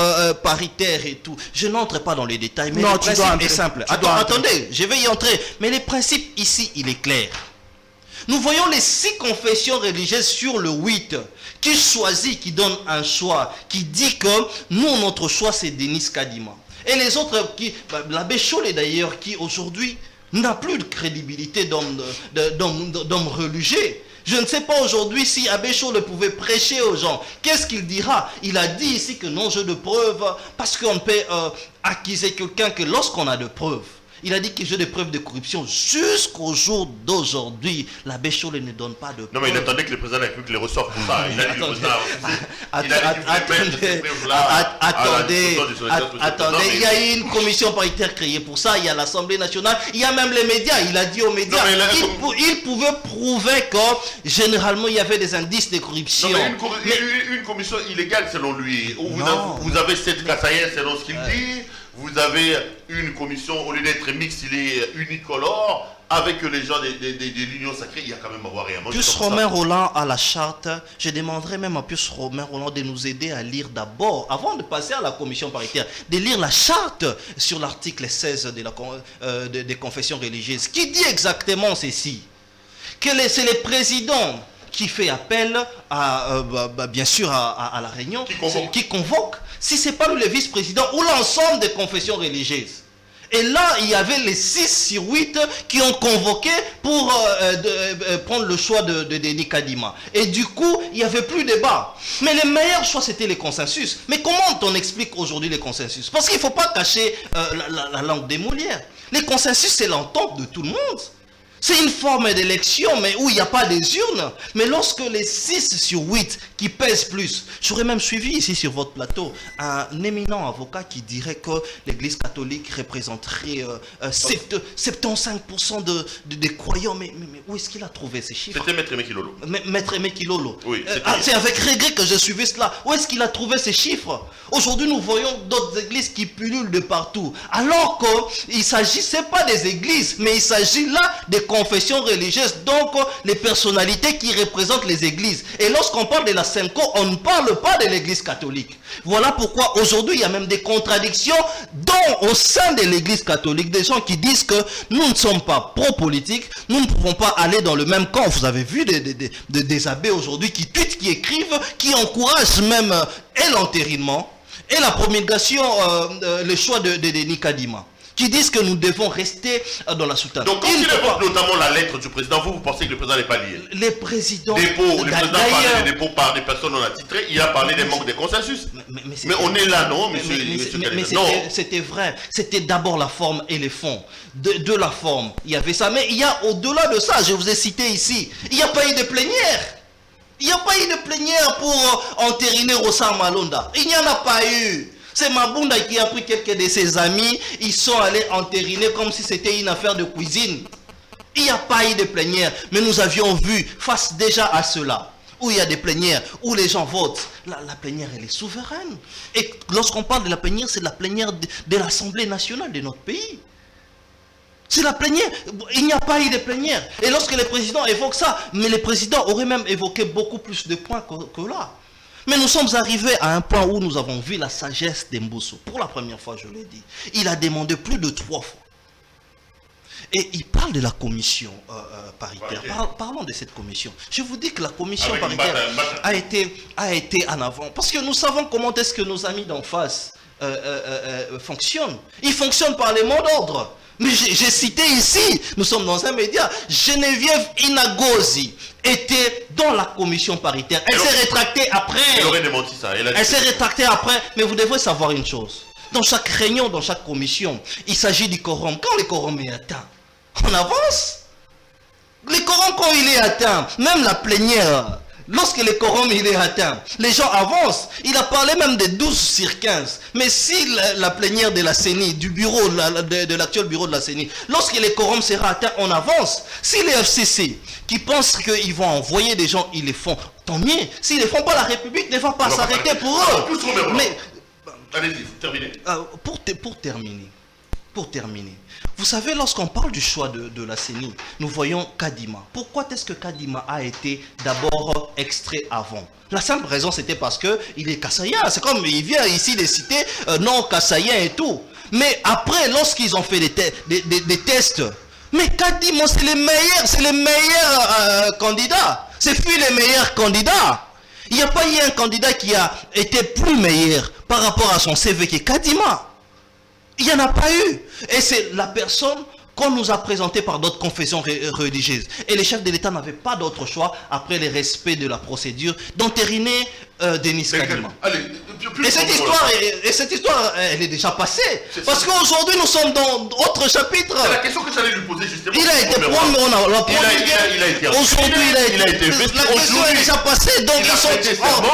paritaire et tout. Je n'entre pas dans les détails, mais Non, le tu dois principe entrer. est simple. Tu dois entrer. Attendez, je vais y entrer. Mais le principe ici, il est clair. Nous voyons les 6 confessions religieuses sur le 8 qui choisit, qui donne un choix, qui dit que nous, notre choix, c'est Denis Kadima. Et les autres, l'abbé Chollet d'ailleurs, qui aujourd'hui n'a plus de crédibilité d'homme religieux. Je ne sais pas aujourd'hui si Abbé Chollet pouvait prêcher aux gens. Qu'est-ce qu'il dira? Il a dit ici que non jeu de preuves, parce qu'on peut accuser quelqu'un que lorsqu'on a de preuves. Il a dit que j'ai des preuves de corruption. Jusqu'au jour d'aujourd'hui, l'abbé Chollet ne donne pas de preuves. Non, mais il attendait que le président de la République les reçoive pour ça. Il a dit que le président a refusé. Attendez, il y a eu une commission paritaire créée pour ça. Il y a l'Assemblée nationale. Il y a même les médias. Il a dit aux médias. Il pouvait prouver que généralement il y avait des indices de corruption. Non, mais une commission illégale selon lui. Vous avez 7 Kassaïens selon ce qu'il dit. Vous avez une commission, au lieu d'être mixte, il est unicolore. Avec les gens de l'Union sacrée, il y a quand même à voir rien. Pius Romain Roland à la charte, je demanderais même à Pius Romain Roland de nous aider à lire d'abord, avant de passer à la commission paritaire, de lire la charte sur l'article 16 des confessions religieuses, qui dit exactement ceci, que c'est le président qui fait appel bien sûr à la réunion, qui convoque, si ce n'est pas le vice-président ou l'ensemble des confessions religieuses. Et là, il y avait les 6 sur 8 qui ont convoqué pour prendre le choix de Denis Kadima. Et du coup, il n'y avait plus de débat. Mais le meilleur choix, c'était les consensus. Mais comment on explique aujourd'hui les consensus? Parce qu'il ne faut pas cacher la langue des Molières. Les consensus, c'est l'entente de tout le monde. C'est une forme d'élection, mais où il n'y a pas des urnes. Mais lorsque les 6 sur 8 qui pèsent plus, j'aurais même suivi ici sur votre plateau un éminent avocat qui dirait que l'Église catholique représenterait 75% des croyants. Mais où est-ce qu'il a trouvé ces chiffres? C'était Maître Aimé Kilolo. Maître Aimé Kilolo. Oui, c'est avec regret que je suivais cela. Où est-ce qu'il a trouvé ces chiffres? Aujourd'hui, nous voyons d'autres églises qui pullulent de partout. Alors qu'il ne s'agissait pas des églises, mais il s'agit là des confessions religieuses, donc les personnalités qui représentent les églises. Et lorsqu'on parle de la SEMCO, on ne parle pas de l'église catholique. Voilà pourquoi aujourd'hui il y a même des contradictions au sein de l'église catholique, des gens qui disent que nous ne sommes pas pro-politiques, nous ne pouvons pas aller dans le même camp. Vous avez vu des abbés aujourd'hui qui tweetent, qui écrivent, qui encouragent même et l'entérinement et la promulgation, le choix de Denis Kadima, qui disent que nous devons rester dans la soutane. Donc quand il évoque notamment la lettre du président, vous pensez que le président n'est pas lié? Les présidents... Le président parlait des dépôts par des personnes non attitrées, il a parlé des manques de consensus. Mais on est là, non, monsieur? Mais c'était vrai. C'était d'abord la forme et les fonds. De la forme, il y avait ça. Mais il y a au-delà de ça, je vous ai cité ici, il n'y a pas eu de plénière. Il n'y a pas eu de plénière pour entériner Rosa Malonda. Il n'y en a pas eu. C'est Mabunda qui a pris quelques de ses amis, ils sont allés entériner comme si c'était une affaire de cuisine. Il n'y a pas eu de plénière, mais nous avions vu, face déjà à cela, où il y a des plénières, où les gens votent, la plénière elle est souveraine. Et lorsqu'on parle de la plénière, c'est la plénière de l'Assemblée nationale de notre pays. C'est la plénière. Il n'y a pas eu de plénière. Et lorsque les présidents évoquent ça, mais les présidents auraient même évoqué beaucoup plus de points que là. Mais nous sommes arrivés à un point où nous avons vu la sagesse d'Embosso. Pour la première fois, je l'ai dit. Il a demandé plus de 3 fois. Et il parle de la commission paritaire. Parlons de cette commission. Je vous dis que la commission paritaire a été en avant. Parce que nous savons comment est-ce que nos amis d'en face fonctionnent. Ils fonctionnent par les mots d'ordre. Mais j'ai cité ici, nous sommes dans un média, Geneviève Inagozi était dans la commission paritaire. Elle s'est rétractée après. Elle aurait démenti ça. Elle s'est rétractée après. Mais vous devez savoir une chose. Dans chaque réunion, dans chaque commission, il s'agit du quorum. Quand le quorum est atteint, on avance. Le quorum, quand il est atteint, même la plénière, lorsque le quorum il est atteint, les gens avancent. Il a parlé même de 12 sur 15. Mais si la plénière de la CENI, du bureau, de l'actuel bureau de la CENI, lorsque le quorum sera atteint, on avance. Si les FCC qui pensent qu'ils vont envoyer des gens, ils les font, tant mieux. S'ils ne les font pas, la République ne va pas s'arrêter pour eux. Mais allez-y, terminez. Pour terminer, pour terminer, vous savez, lorsqu'on parle du choix de la CENI, nous voyons Kadima. Pourquoi est-ce que Kadima a été d'abord extrait avant? La simple raison, c'était parce qu'il est kassaïen. C'est comme il vient ici de citer non kassaïen et tout. Mais après, lorsqu'ils ont fait des tests, mais Kadima, c'est les meilleurs candidats. C'est plus les meilleurs candidats. Il n'y a pas eu un candidat qui a été plus meilleur par rapport à son CV que Kadima. Il n'y en a pas eu. Et c'est la personne qu'on nous a présentée par d'autres confessions religieuses. Et les chefs de l'État n'avaient pas d'autre choix, après le respect de la procédure, d'entériner Denis Kadima. Allez, Et cette histoire, elle est déjà passée. Parce qu'aujourd'hui, nous sommes dans d'autres chapitres. C'est la question que j'allais lui poser justement. Il a été promu. Aujourd'hui, il a été investi. La question est déjà passée. Donc,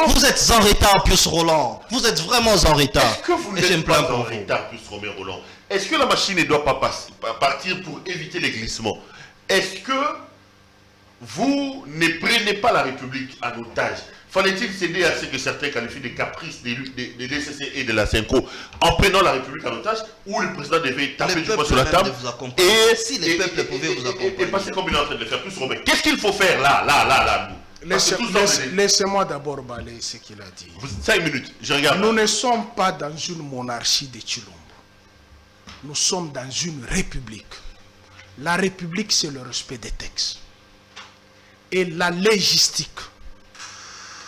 vous êtes en retard, Pius Roland. Vous êtes vraiment en retard. Est-ce que vous n'êtes pas en retard, Pius Roland? Est-ce que la machine ne doit pas partir pour éviter les glissements? Est-ce que vous ne prenez pas la République en otage? Fallait-il céder à ce que certains qualifient de caprices des DCC et de la CENCO en prenant la République en otage, ou le président devait taper du poing sur la table si les peuples pouvaient vous accompagner et passer comme il est en train de le faire? Plus Robin, qu'est-ce qu'il faut faire là Laissez-moi d'abord balayer ce qu'il a dit. 5 minutes, je regarde. Nous ne sommes pas dans une monarchie de Tshilombo. Nous sommes dans une république. La république, c'est le respect des textes. Et la légistique,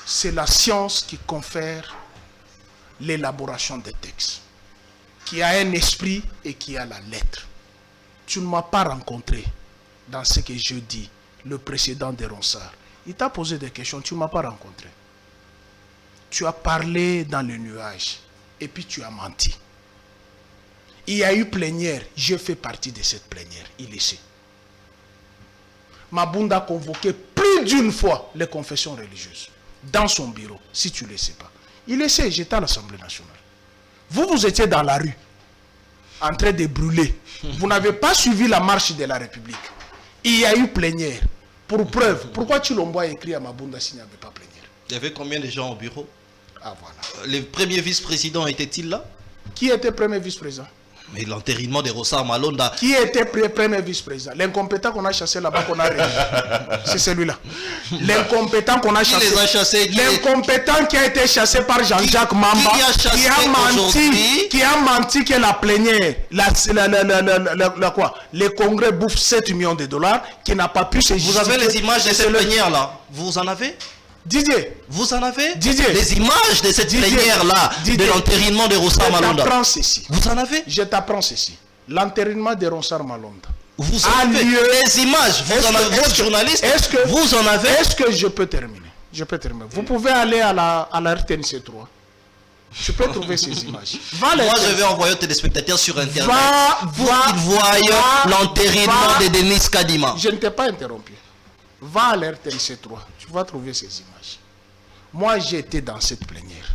c'est la science qui confère l'élaboration des textes, qui a un esprit et qui a la lettre. Tu ne m'as pas rencontré dans ce que je dis, le précédent de Ronsard. Il t'a posé des questions, tu ne m'as pas rencontré. Tu as parlé dans le nuage et puis tu as menti. Il y a eu plénière, je fais partie de cette plénière, il le sait. Mabunda a convoqué plus d'une fois les confessions religieuses dans son bureau, si tu ne le sais pas. Il le sait, j'étais à l'Assemblée nationale. Vous étiez dans la rue, en train de brûler. Vous n'avez pas suivi la marche de la République. Il y a eu plénière. Pour preuve, pourquoi Tshilombo a écrit à Mabunda s'il n'y avait pas plénière? Il y avait combien de gens au bureau? Ah voilà. Les premiers vice-présidents étaient-ils là? Qui était premier vice-président? Mais l'enterrement de Ronsard Malonda. Qui était premier vice-président? L'incompétent qu'on a chassé là-bas, qu'on a réuni. C'est celui-là. L'incompétent qu'on a chassé. Qui les a chassés? L'incompétent qui a été chassé par Jean-Jacques Mamba. Qui a menti que la plénière, les congrès bouffent 7 millions de dollars, qui n'a pas pu se justifier. Vous avez les images de cette plénière là? Vous en avez? Didier. Vous en avez? Didier. Les images de cette plénière-là, de l'enterrement de Ronsard Malonda. Je t'apprends ceci. Vous en avez? Je t'apprends ceci. L'enterrement de Ronsard Malonda. Vous en avez les images. Vous en avez, votre journaliste. Vous en avez? Est-ce que je peux terminer? Je peux terminer. Vous pouvez aller à la RTNC 3. Tu peux trouver ces images. Moi, je vais envoyer aux téléspectateurs sur Internet pour qu'ils voient l'enterrement de Denis Kadima. Je ne t'ai pas interrompu. Va à l'RTNC 3. Tu vas trouver ces images. Moi, j'ai été dans cette plénière.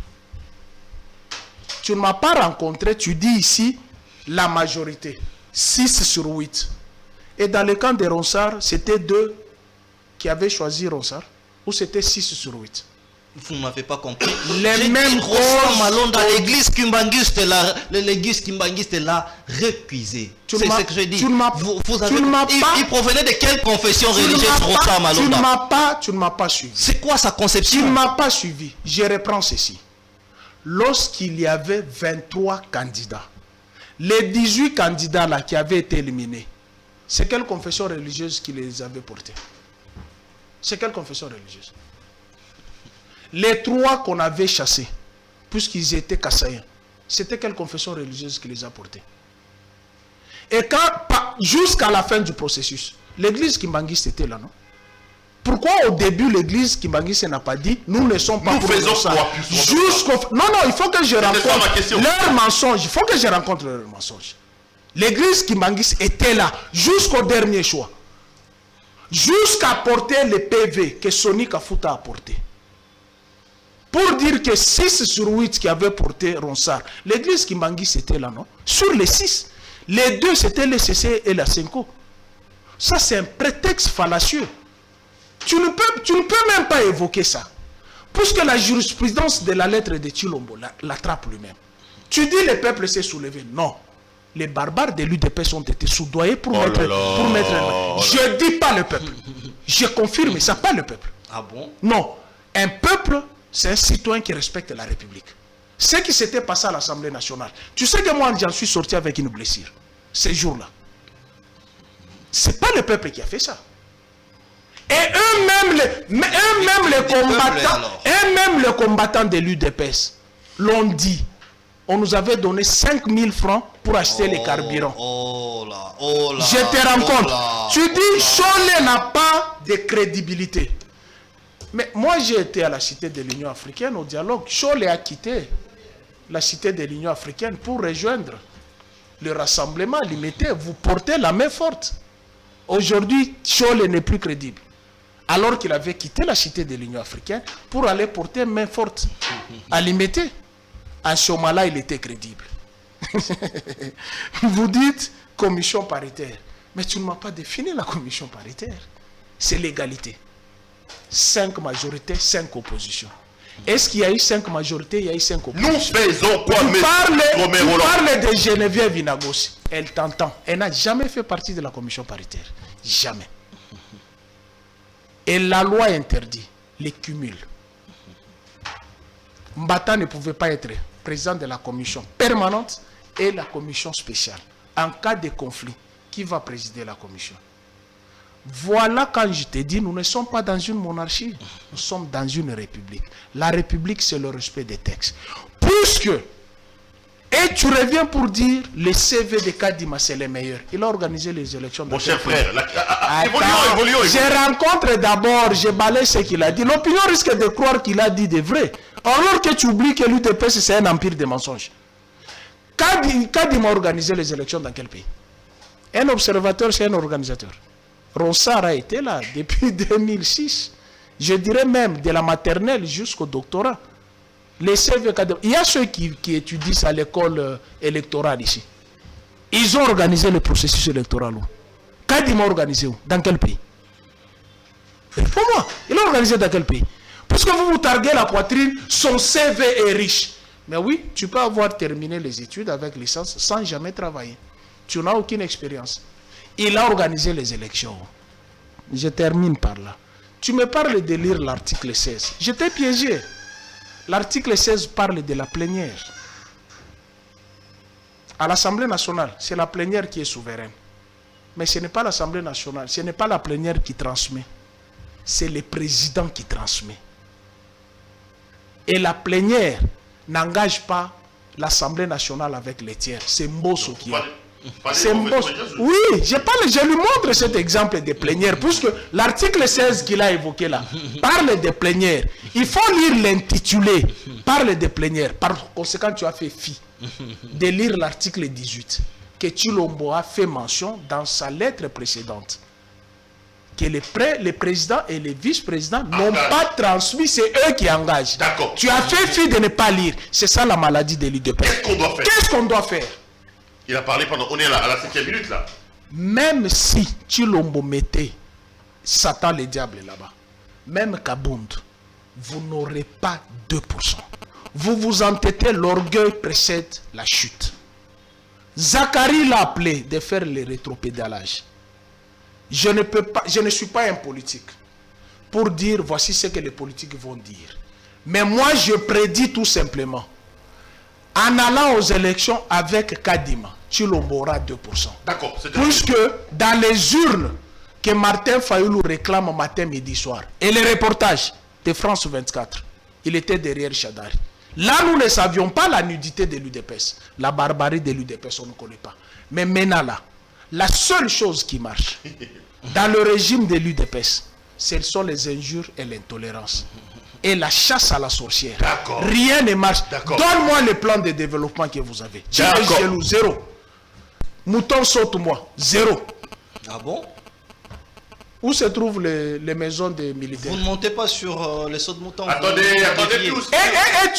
Tu ne m'as pas rencontré. Tu dis ici la majorité. 6 sur 8. Et dans le camp de Ronsard, c'était 2 qui avaient choisi Ronsard. Ou c'était 6 sur 8. Vous ne m'avez pas compris. Les mêmes Ronsard Malonda, l'église Kimbanguiste l'a récusé. C'est ce que je dis. Il provenait de quelle confession religieuse, Ronsard Malonda? Tu ne m'as pas suivi. C'est quoi sa conception? Tu ne m'as pas suivi. Je reprends ceci. Lorsqu'il y avait 23 candidats, les 18 candidats là qui avaient été éliminés, c'est quelle confession religieuse qui les avait portés? C'est quelle confession religieuse? Les 3 qu'on avait chassés, puisqu'ils étaient kassaïens, c'était quelle confession religieuse qui les a portés? Et jusqu'à la fin du processus, l'église Kimbanguiste était là, non? Pourquoi au début l'église Kimbanguiste n'a pas dit nous ne sommes pas pour ça? Non, il faut que je rencontre leur mensonge. Il faut que je rencontre leur mensonge. L'église Kimbanguiste était là jusqu'au dernier choix. Jusqu'à porter le PV que Soni Kafuta a porté. Pour dire que 6 sur 8 qui avaient porté Ronsard, l'église Kimbanguiste était là, non? Sur les 6, les 2 c'était le CC et la CENCO. Ça c'est un prétexte fallacieux. Tu ne peux même pas évoquer ça. Puisque la jurisprudence de la lettre de Tshilombo l'attrape lui-même. Tu dis le peuple s'est soulevé. Non. Les barbares de l'UDPS ont été soudoyés pour mettre... Je ne dis pas le peuple. Je confirme ça, pas le peuple. Ah bon? Non. Un peuple, c'est un citoyen qui respecte la République. Ce qui s'était passé à l'Assemblée nationale. Tu sais que moi, j'en suis sorti avec une blessure. Ces jours-là. Ce n'est pas le peuple qui a fait ça. Et eux-mêmes, les combattants de l'UDPS l'ont dit. On nous avait donné 5 000 francs pour acheter les carburants. Je te rends compte. Tu dis, Cholet n'a pas de crédibilité. Mais moi, j'ai été à la Cité de l'Union africaine au dialogue. Cholet a quitté la Cité de l'Union africaine pour rejoindre le rassemblement limité. Vous portez la main forte. Aujourd'hui, Cholet n'est plus crédible. Alors qu'il avait quitté la Cité de l'Union africaine pour aller porter main forte à limité. À ce moment-là, il était crédible. Vous dites commission paritaire. Mais tu ne m'as pas défini la commission paritaire. C'est l'égalité. 5 majorités, 5 oppositions. Est-ce qu'il y a eu 5 majorités? Il y a eu 5 oppositions. Nous faisons quoi, tu parles de Geneviève Inagos. Elle t'entend. Elle n'a jamais fait partie de la commission paritaire. Jamais. Et la loi interdit les cumuls. Mbata ne pouvait pas être président de la commission permanente et la commission spéciale. En cas de conflit, qui va présider la commission? Voilà quand je te dis, nous ne sommes pas dans une monarchie, nous sommes dans une république. La république, c'est le respect des textes. Puisque, et tu reviens pour dire, le CV de Kadima, c'est le meilleur. Il a organisé les élections. Mon cher frère, évoluons. Je rencontre d'abord, je balaye ce qu'il a dit. L'opinion risque de croire qu'il a dit de vrai. Alors que tu oublies que l'UDPS, c'est un empire de mensonges. Kadima a organisé les élections dans quel pays? Un observateur, c'est un organisateur. Ronsard a été là depuis 2006. Je dirais même de la maternelle jusqu'au doctorat. Les CV Kadima. Il y a ceux qui étudient à l'école électorale ici. Ils ont organisé le processus électoral où? Kadima a organisé où? Dans quel pays? Pour moi, il a organisé dans quel pays? Parce que vous vous targuez la poitrine, son CV est riche. Mais oui, tu peux avoir terminé les études avec licence sans jamais travailler. Tu n'as aucune expérience. Il a organisé les élections. Je termine par là. Tu me parles de lire l'article 16. Je t'ai piégé. L'article 16 parle de la plénière. À l'Assemblée nationale, c'est la plénière qui est souveraine. Mais ce n'est pas l'Assemblée nationale, ce n'est pas la plénière qui transmet. C'est le président qui transmet. Et la plénière n'engage pas l'Assemblée nationale avec les tiers. C'est Mbosso qui est. C'est Mbosso. Oui, je lui montre cet exemple de plénière, puisque l'article 16 qu'il a évoqué là parle de plénière. Il faut lire l'intitulé, parle de plénière. Par conséquent, tu as fait fi de lire l'article 18, que Tshilombo a fait mention dans sa lettre précédente. Que les présidents et les vice-présidents n'ont pas transmis, c'est eux qui engagent. Tu as fait fi de ne pas lire. C'est ça la maladie de l'UDPS. Qu'est-ce qu'on doit faire? Il a parlé pendant... On est à la 7e minute là. Même si Tshilombo mettait Satan le diable là-bas, même Kabound, vous n'aurez pas 2%. Vous vous entêtez, l'orgueil précède la chute. Zacharie l'a appelé de faire le rétropédalage. Je ne suis pas un politique pour dire voici ce que les politiques vont dire. Mais moi je prédis tout simplement, en allant aux élections avec Kadima, Tshilombo aura 2%. D'accord. Puisque dans les urnes que Martin Fayoulou réclame matin, midi, soir, et les reportages de France 24, il était derrière Chadari. Là, nous ne savions pas la nudité de l'UDPS. La barbarie de l'UDPS, on ne connaît pas. Mais maintenant là, la seule chose qui marche dans le régime de l'UDPS, ce sont les injures et l'intolérance. Et la chasse à la sorcière. Rien ne marche. Donne-moi le plan de développement que vous avez. Chez nous, 0. Mouton saute-moi, 0. Ah bon? Où se trouvent les maisons des militaires? Vous ne montez pas sur les sauts de mouton. Attendez tous. Et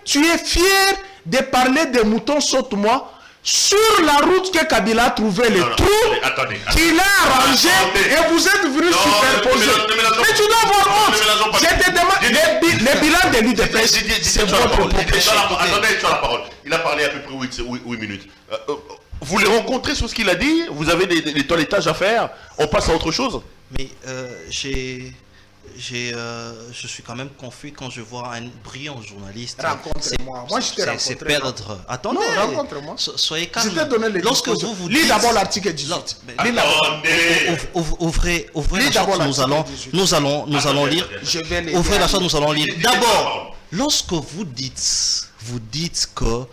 tu es fier de parler des moutons saute-moi sur la route que Kabila a trouvé le trou qu'il a arrangé et vous êtes venu superposer. Mais tu dois avoir honte. Je te demande, les bilans tenue de presse, c'est votre Attendez, proposition. tu as la parole. Il a parlé à peu près 8 minutes. Vous les rencontrez sur ce qu'il a dit? Vous avez des toilettages à faire? On passe à autre chose? Mais je suis quand même confus quand je vois un brillant journaliste. Rencontre-moi. Moi, je t'ai rencontré. C'est perdre. Attendez. Non, rencontre-moi. Soyez calme. Je t'ai donné les Lorsque dispositions. vous Lis dites... d'abord l'article 18. Non, Lis d'abord. Ouvrez Lis la d'abord charte, l'article 18. nous allons lire. Je vais les Ouvrez la lire. charte, nous allons lire. D'abord, lorsque vous dites que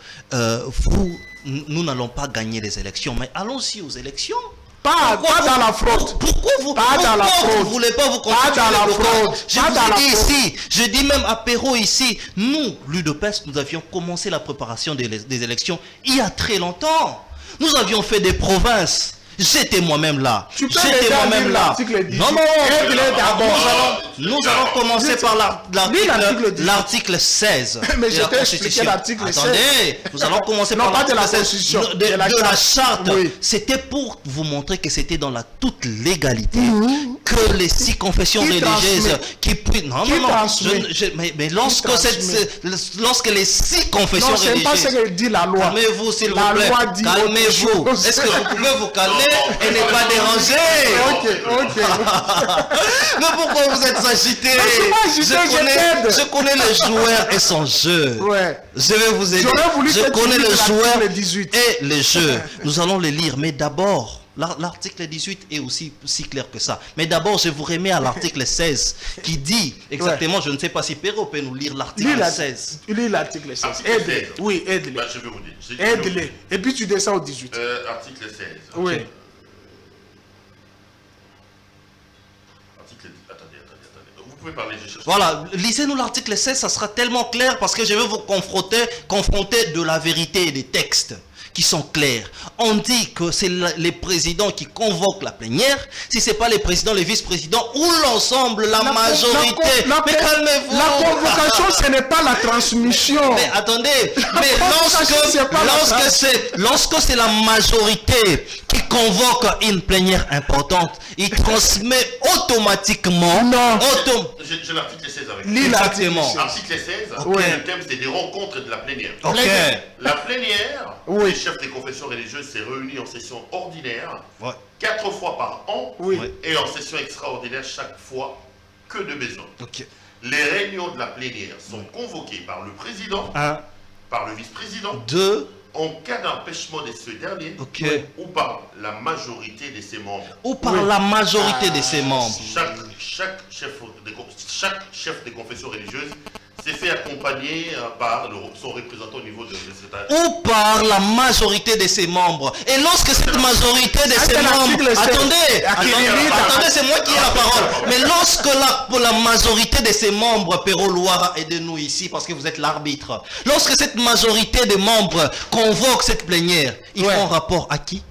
nous n'allons pas gagner les élections, mais allons-y aux élections. Pas dans la fraude. Pourquoi vous fraude. vous voulez pas vous Pas constituer dans la local? fraude. Je Pas vous dans ai la dit fraude. ici, je dis même à Perrault ici, nous, l'UDPS, nous avions commencé la préparation des élections il y a très longtemps. Nous avions fait des provinces. J'étais moi-même là. Tu peux J'étais déjà moi-même lire là. l'article 18. Non, Aide-les d'abord. nous allons commencer par l'article 18. l'article 16. Mais de je la t'ai expliqué Constitution. l'article 16. Attendez, nous allons commencer Non, par pas de la l'article 16 Constitution, de la charte. Oui. C'était pour vous montrer que c'était dans la toute légalité que les 6 confessions Qui religieuses transmet? qui prient. Non, Qui non, non. transmet? Mais lorsque, lorsque les 6 confessions Non, c'est pas ce religieuses. que dit la loi. Calmez-vous, s'il vous La plaît. loi dit Calmez-vous. autre chose. Est-ce que vous pouvez vous calmer et ne pas déranger? Ok. Mais pourquoi vous êtes agité? suis pas agité, je t'aide. Je connais le joueur et son jeu. Ouais. Je vais vous aider. J'aurais voulu Je que tu connais lises le l'article joueur 18. et les jeux. Nous allons les lire, mais d'abord, l'article 18 est aussi si clair que ça. Mais d'abord, je vous remets à l'article 16 qui dit exactement, je ne sais pas si Perrault peut nous lire l'article 16. Lis l'article 16. Article Aide-les. 16. Oui, aide-les. Bah, je vais vous dire. Aide-les. Et puis tu descends au 18. Article 16. Oui. Attendez. Vous pouvez parler, je cherche. Voilà, lisez-nous l'article 16, ça sera tellement clair parce que je vais vous confronter de la vérité et des textes qui sont clairs. On dit que c'est les présidents qui convoquent la plénière, si ce n'est pas les présidents, les vice-présidents ou l'ensemble, la majorité. Mais calmez-vous. La convocation, ce n'est pas la transmission. Mais attendez, mais lorsque c'est la majorité qui convoque une plénière importante, il transmet automatiquement. Non. J'ai l'article 16 avec Lis l'article 16. Article 16, Oui. le thème c'est des rencontres de la plénière. Ok. La plénière, Oui. les chefs des confessions religieuses s'est réunis en session ordinaire Ouais. 4 fois par an Oui. et en session extraordinaire chaque fois que de besoin. Ok. Les réunions de la plénière sont convoquées par le président, 1, par le vice-président, 2, en cas d'empêchement de ce dernier ok. ou par la majorité de ses membres. Ou par la majorité de ses membres. Chaque chef de confession religieuse s'est fait accompagner par son représentant au niveau de cet Ou par la majorité de ses membres. Et lorsque cette majorité de ses c'est membres... l'article 16. Attendez, c'est moi qui ai la parole. Mais lorsque la majorité de ses membres, Perrault Loira, aidez-nous ici parce que vous êtes l'arbitre. Lorsque cette majorité de membres convoque cette plénière, ils font rapport à qui?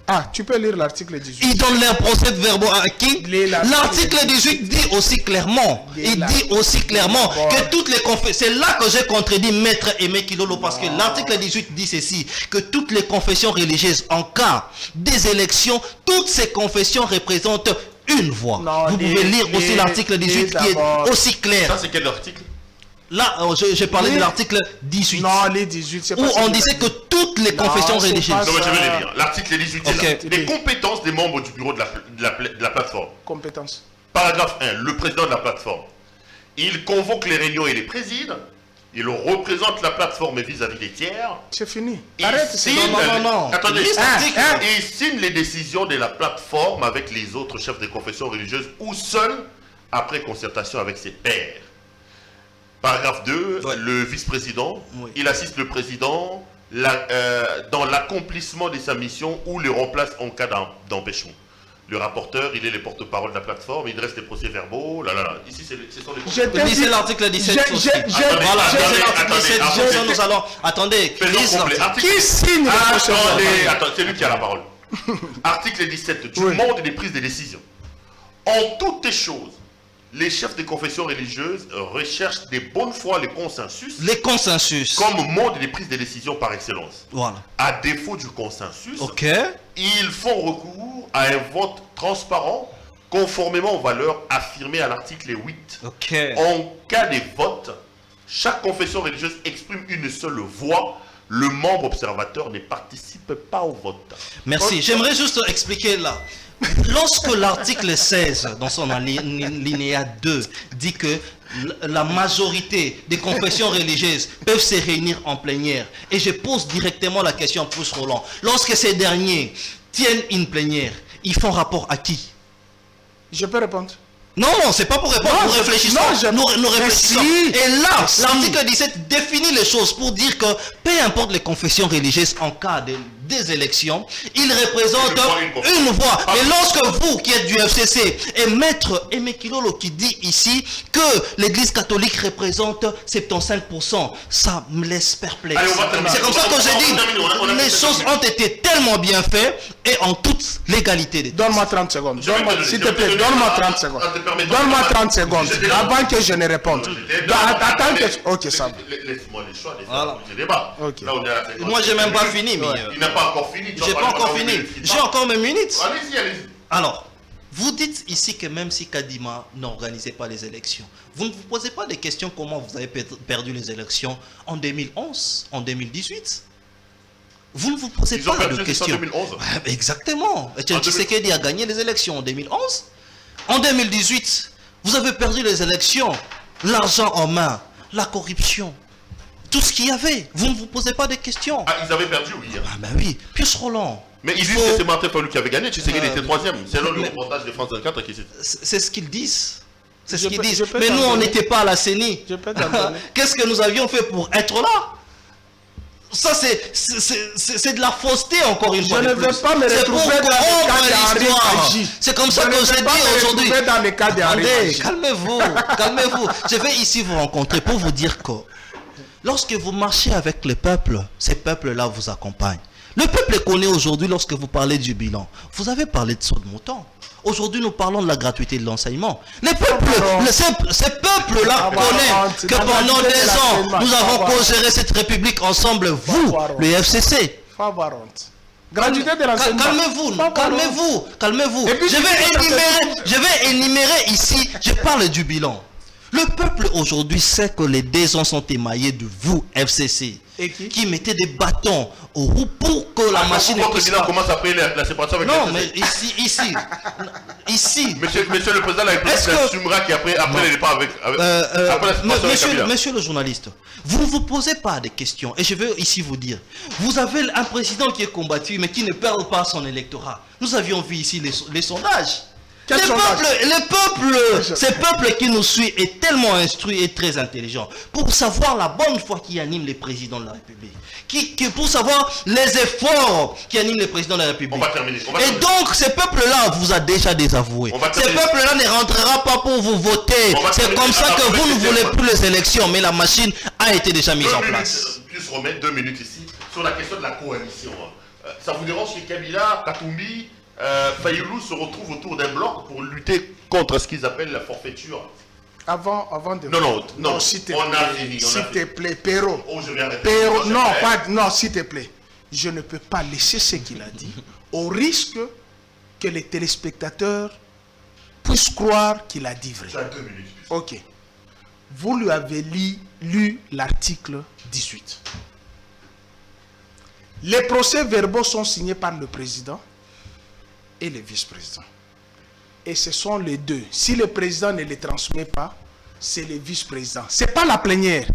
Ah, tu peux lire l'article 18. Ils donnent leur procès-verbaux à qui? L'article 18 dit aussi clairement, que toutes les confessions, c'est là que j'ai contredit Maître Aimé Kilolo, parce que l'article 18 dit ceci, que toutes les confessions religieuses, en cas des élections, toutes ces confessions représentent une voix. Vous pouvez lire aussi l'article 18 qui est aussi clair. Ça, c'est quel article? Là, j'ai parlé de l'article 18. Non, les 18, c'est pas où ça on que disait t'as que toutes les confessions c'est religieuses. pas Non, mais je vais ça. les lire. L'article 18 Ok. est là. Les compétences des membres du bureau de la plateforme. Compétence. Paragraphe 1. Le président de la plateforme. Il convoque les réunions et les préside. Il représente la plateforme vis-à-vis des tiers. C'est fini. Il Arrête, signe, non. Attendez, Liste l'article. il signe les décisions de la plateforme avec les autres chefs des confessions religieuses ou seul après concertation avec ses pairs. Paragraphe 2, Ouais. le vice-président, Oui. il assiste le président dans l'accomplissement de sa mission ou le remplace en cas d'empêchement. Le rapporteur, il est le porte-parole de la plateforme, il dresse les procès-verbaux, Ici, ce sont les Je t'ai dit- Lisez l'article 17 J'ai- aussi. j'ai- j'ai- Voilà, j'ai- lisez l'article attendez, 17, attendez. comme ça, nous allons... Attendez, Faisons lise complet. l'article. Qui signe la procédure? Attends, c'est lui qui a la parole. Article 17, du Oui. monde des prises de décision. En toutes les choses, les chefs des confessions religieuses recherchent des bonnes fois le consensus Les consensus. comme mode des prises de décision par excellence. Voilà. À défaut du consensus, Ok. ils font recours à un vote transparent conformément aux valeurs affirmées à l'article 8. Ok. En cas de vote, chaque confession religieuse exprime une seule voix. Le membre observateur ne participe pas au vote. Merci. J'aimerais juste expliquer là. Lorsque l'article 16, dans son alinéa 2, dit que la majorité des confessions religieuses peuvent se réunir en plénière, et je pose directement la question à Pouce Roland, lorsque ces derniers tiennent une plénière, ils font rapport à qui? Je peux répondre. Non, c'est pas pour répondre, nous réfléchissons. Nous réfléchissons. Et là, l'article 17 définit les choses pour dire que peu importe les confessions religieuses en cas des élections, ils représentent une voix. Et lorsque vous qui êtes du FCC et maître Aimé Kilolo qui dit ici que l'église catholique représente 75%, ça me laisse perplexe. C'est comme ça que j'ai dit, les choses ont été tellement bien faites et en toute légalité. Donne-moi 30 secondes. S'il te plaît, donne-moi 30 secondes. Donne-moi 30 secondes avant que je ne réponde. Attends que... Ok, ça va. Laisse-moi les choix, les débats. Moi, j'ai même pas fini. Il n'a pas encore fini. J'ai pas encore fini. J'ai encore mes minutes. Allez-y, allez-y. Alors, vous dites ici que même si Kadima n'organisait pas les élections, vous ne vous posez pas des questions comment vous avez perdu les élections en 2011, en 2018. Vous ne vous posez pas de questions. En 2011. Exactement. Etienne Tshisekedi a gagné les élections en 2011. En 2018, vous avez perdu les élections, l'argent en main, la corruption, tout ce qu'il y avait. Vous ne vous posez pas de questions. Ah, ils avaient perdu, oui. Ah ben oui, Pius Roland. Mais ils disent que c'est Martin Fayulu qui avait gagné, Tshisekedi était troisième. C'est le reportage de France 24 qui c'est ce qu'ils disent. C'est ce qu'ils disent. Mais nous, on n'était pas à la CENI. Qu'est-ce que nous avions fait pour être là? Ça, c'est de la fausseté, encore une fois. Je ne veux pas me retrouver dans le cas d'Henri. C'est comme ça que j'ai dit aujourd'hui. Attendez, calmez-vous, calmez-vous. Je vais ici vous rencontrer pour vous dire que lorsque vous marchez avec le peuple, ces peuples-là vous accompagnent. Le peuple connaît aujourd'hui, lorsque vous parlez du bilan, vous avez parlé de saut de mouton. Aujourd'hui, nous parlons de la gratuité de l'enseignement. Les peuples, ces peuples-là connaissent que pendant 2 ans, nous avons co-géré cette république ensemble, vous, le FCC. Faut avoir honte. Gratuité de l'enseignement. Calmez-vous. Je vais énumérer ici, je parle du bilan. Le peuple aujourd'hui sait que les 2 ans sont émaillés de vous, FCC, qui mettez des bâtons aux roues pour que la machine... Votre bilan commence après la séparation avec non, FCC. mais ici... Monsieur le président de la République assumera qu'après le départ avec après la séparation avec monsieur le journaliste, vous ne vous posez pas des questions. Et je veux ici vous dire, vous avez un président qui est combattu, mais qui ne perd pas son électorat. Nous avions vu ici les sondages. Ces peuples qui nous suivent est tellement instruit et très intelligent pour savoir la bonne foi qui anime les présidents de la République, pour savoir les efforts qui animent les présidents de la République. On va terminer. Et donc ces peuples-là vous a déjà désavoué. Ces peuples-là ne rentrera pas pour vous voter. C'est comme ça que vous ne voulez plus les élections, mais la machine a été déjà mise en place. Plus remettre 2 minutes ici sur la question de la coalition. Ça vous dérange que Kabila, Katumbi, Fayulu se retrouve autour d'un bloc pour lutter contre ce qu'ils appellent la forfaiture? Avant de... Non, s'il te plaît, Perrault. Oh, je vais arrêter. Perrault, non, s'il te plaît. Je ne peux pas laisser ce qu'il a dit, au risque que les téléspectateurs puissent croire qu'il a dit vrai. Tu as 2 minutes. Ok. Vous lui avez lu l'article 18. Les procès-verbaux sont signés par le président et le vice-président. Et ce sont les deux. Si le président ne les transmet pas, c'est le vice-président. Ce n'est pas la plénière.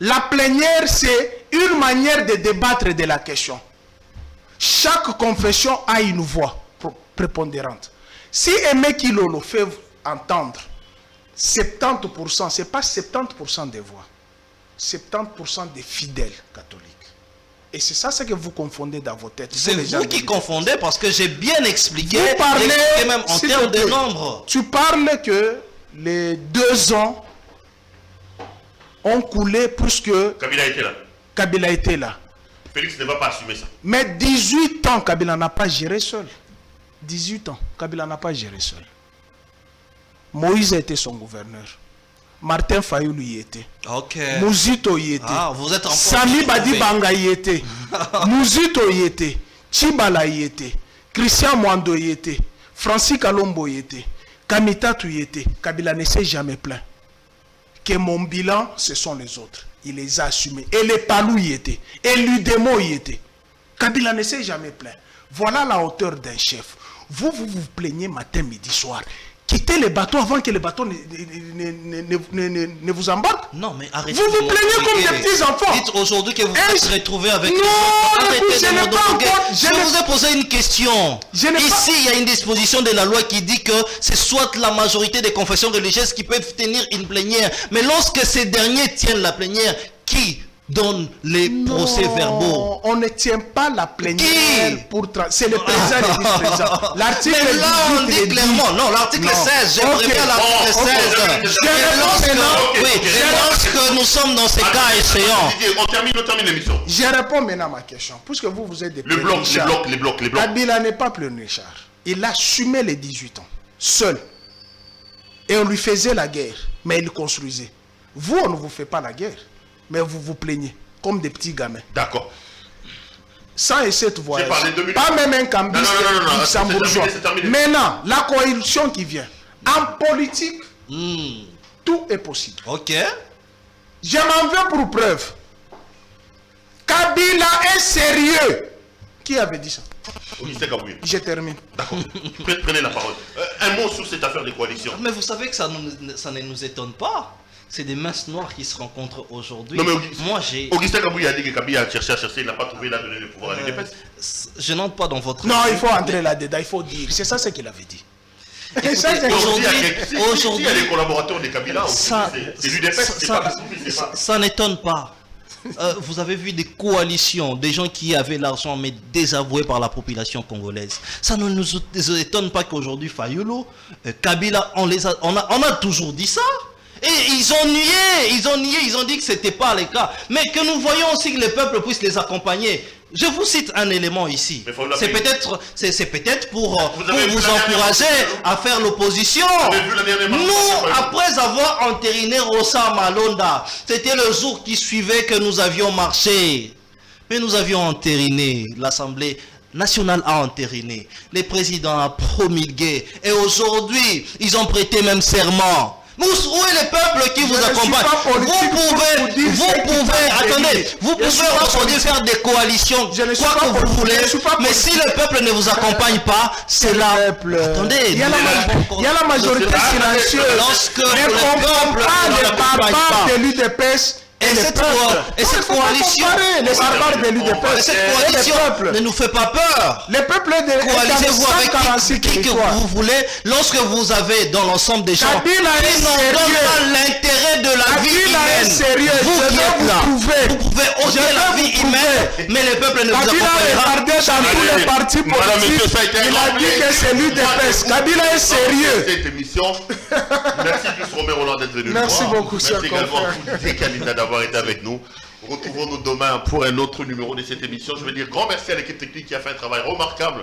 La plénière, c'est une manière de débattre de la question. Chaque confession a une voix prépondérante. Si Aimé Kilolo fait entendre 70%, ce n'est pas 70% des voix, 70% des fidèles catholiques. Et c'est ça ce que vous confondez dans vos têtes. C'est vous qui confondez parce que j'ai bien expliqué, même en termes de nombre. Tu parles que les 2 ans ont coulé plus que... Kabila était là. Félix ne va pas assumer ça. Mais 18 ans, Kabila n'a pas géré seul. 18 ans, Kabila n'a pas géré seul. Moïse était son gouverneur. Martin Fayulu y était. Ok. Mouzito y était. Ah, vous êtes en Sami Badi Banga y était. Mouzito y était. Chibala y était. Christian Mwando y était. Francis Kalombo y était. Kamita Touyete, Kabila ne s'est jamais plaint. Que mon bilan, ce sont les autres. Il les a assumés. Et les Palou y étaient. Et l'Udemo y était. Kabila ne s'est jamais plaint. Voilà la hauteur d'un chef. Vous vous plaignez matin, midi, soir. Quittez les bateaux avant que les bateaux ne vous embarquent. Non, mais arrêtez. Vous vous plaignez comme des petits enfants. Dites aujourd'hui que vous vous êtes retrouvé avec... Non, arrêtez je de n'ai me pas demander. encore... Je vous ai posé une question. Ici, il y a une disposition de la loi qui dit que c'est soit la majorité des confessions religieuses qui peuvent tenir une plénière. Mais lorsque ces derniers tiennent la plénière, qui donne les procès-verbaux? On ne tient pas la plénière pour... C'est le président et le vice-président. L'article mais là, on dit clairement... Non, l'article 16. J'aimerais bien l'article 16. Lorsque nous sommes dans ces cas échéants... On termine l'émission. Je réponds maintenant à ma question. Puisque vous êtes des les blocs. Kabila n'est pas plénichard. Il a assumé les 18 ans. Seul. Et on lui faisait la guerre. Mais il construisait. Vous, on ne vous fait pas la guerre. Mais vous vous plaignez comme des petits gamins. D'accord. 107 voyages. Pas même un cambiste luxembourgeois. Maintenant, la coalition qui vient. En politique, tout est possible. Ok. Je m'en veux pour preuve. Kabila est sérieux. Qui avait dit ça? Je termine. D'accord. Prenez la parole. Un mot sur cette affaire de coalition. Mais vous savez que ça ne nous étonne pas. C'est des masses noires qui se rencontrent aujourd'hui. Moi, j'ai... Augustin Kabouya a dit que Kabila a cherché, il n'a pas trouvé là donné le pouvoir à l'UDPS. Je n'entre pas dans votre... Non, il faut entrer là-dedans, il faut dire. C'est ça ce qu'il avait dit. Aujourd'hui, il y a des collaborateurs de Kabila, c'est l'UDPS, c'est pas ça n'étonne pas. Vous avez vu des coalitions, des gens qui avaient l'argent mais désavoués par la population congolaise. Ça ne nous étonne pas qu'aujourd'hui, Fayulu, Kabila, on a toujours dit ça. Et ils ont nié, ils ont dit que ce n'était pas le cas. Mais que nous voyons aussi que le peuple puisse les accompagner. Je vous cite un élément ici. C'est peut-être pour vous encourager à faire l'opposition. Nous, après avoir entériné Rosa Malonda, c'était le jour qui suivait que nous avions marché. Mais nous avions entériné. L'Assemblée nationale a entériné. Le président a promulgué. Et aujourd'hui, ils ont prêté même serment. Où est le peuple qui vous accompagne? Vous pouvez aujourd'hui faire des coalitions, quoi que vous voulez, mais si le peuple ne vous accompagne pas, c'est là. Attendez, il y a la majorité silencieuse. Lorsque le peuple ne l'accompagne pas, de l'UDPS et cette coalition, ne nous fait pas peur. Le peuple de coalisez-vous avec qui que vous voulez, lorsque vous avez dans l'ensemble des gens qui n'ont pas l'intérêt de la vie humaine. Vous qui êtes là, vous pouvez ôter la vie humaine, mais le peuple ne vous accompagnera. Dans tous les partis politiques, il a dit que c'est l'UDPS. Kabila est sérieux. Cette émission, merci Chris Romain Roland d'être venu. Merci beaucoup, cher confrère. D'avoir été avec nous. Retrouvons-nous demain pour un autre numéro de cette émission. Je veux dire grand merci à l'équipe technique qui a fait un travail remarquable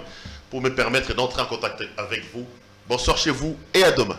pour me permettre d'entrer en contact avec vous. Bonsoir chez vous et à demain.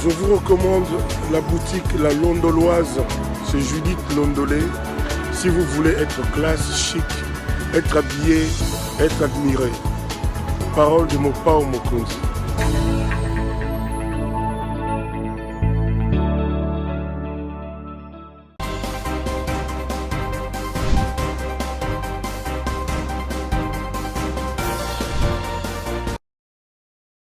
Je vous recommande la boutique La Londoloise, c'est Judith Londolé. Si vous voulez être classe, chic, être habillé, être admiré. Parole de Mopao Mokonzi.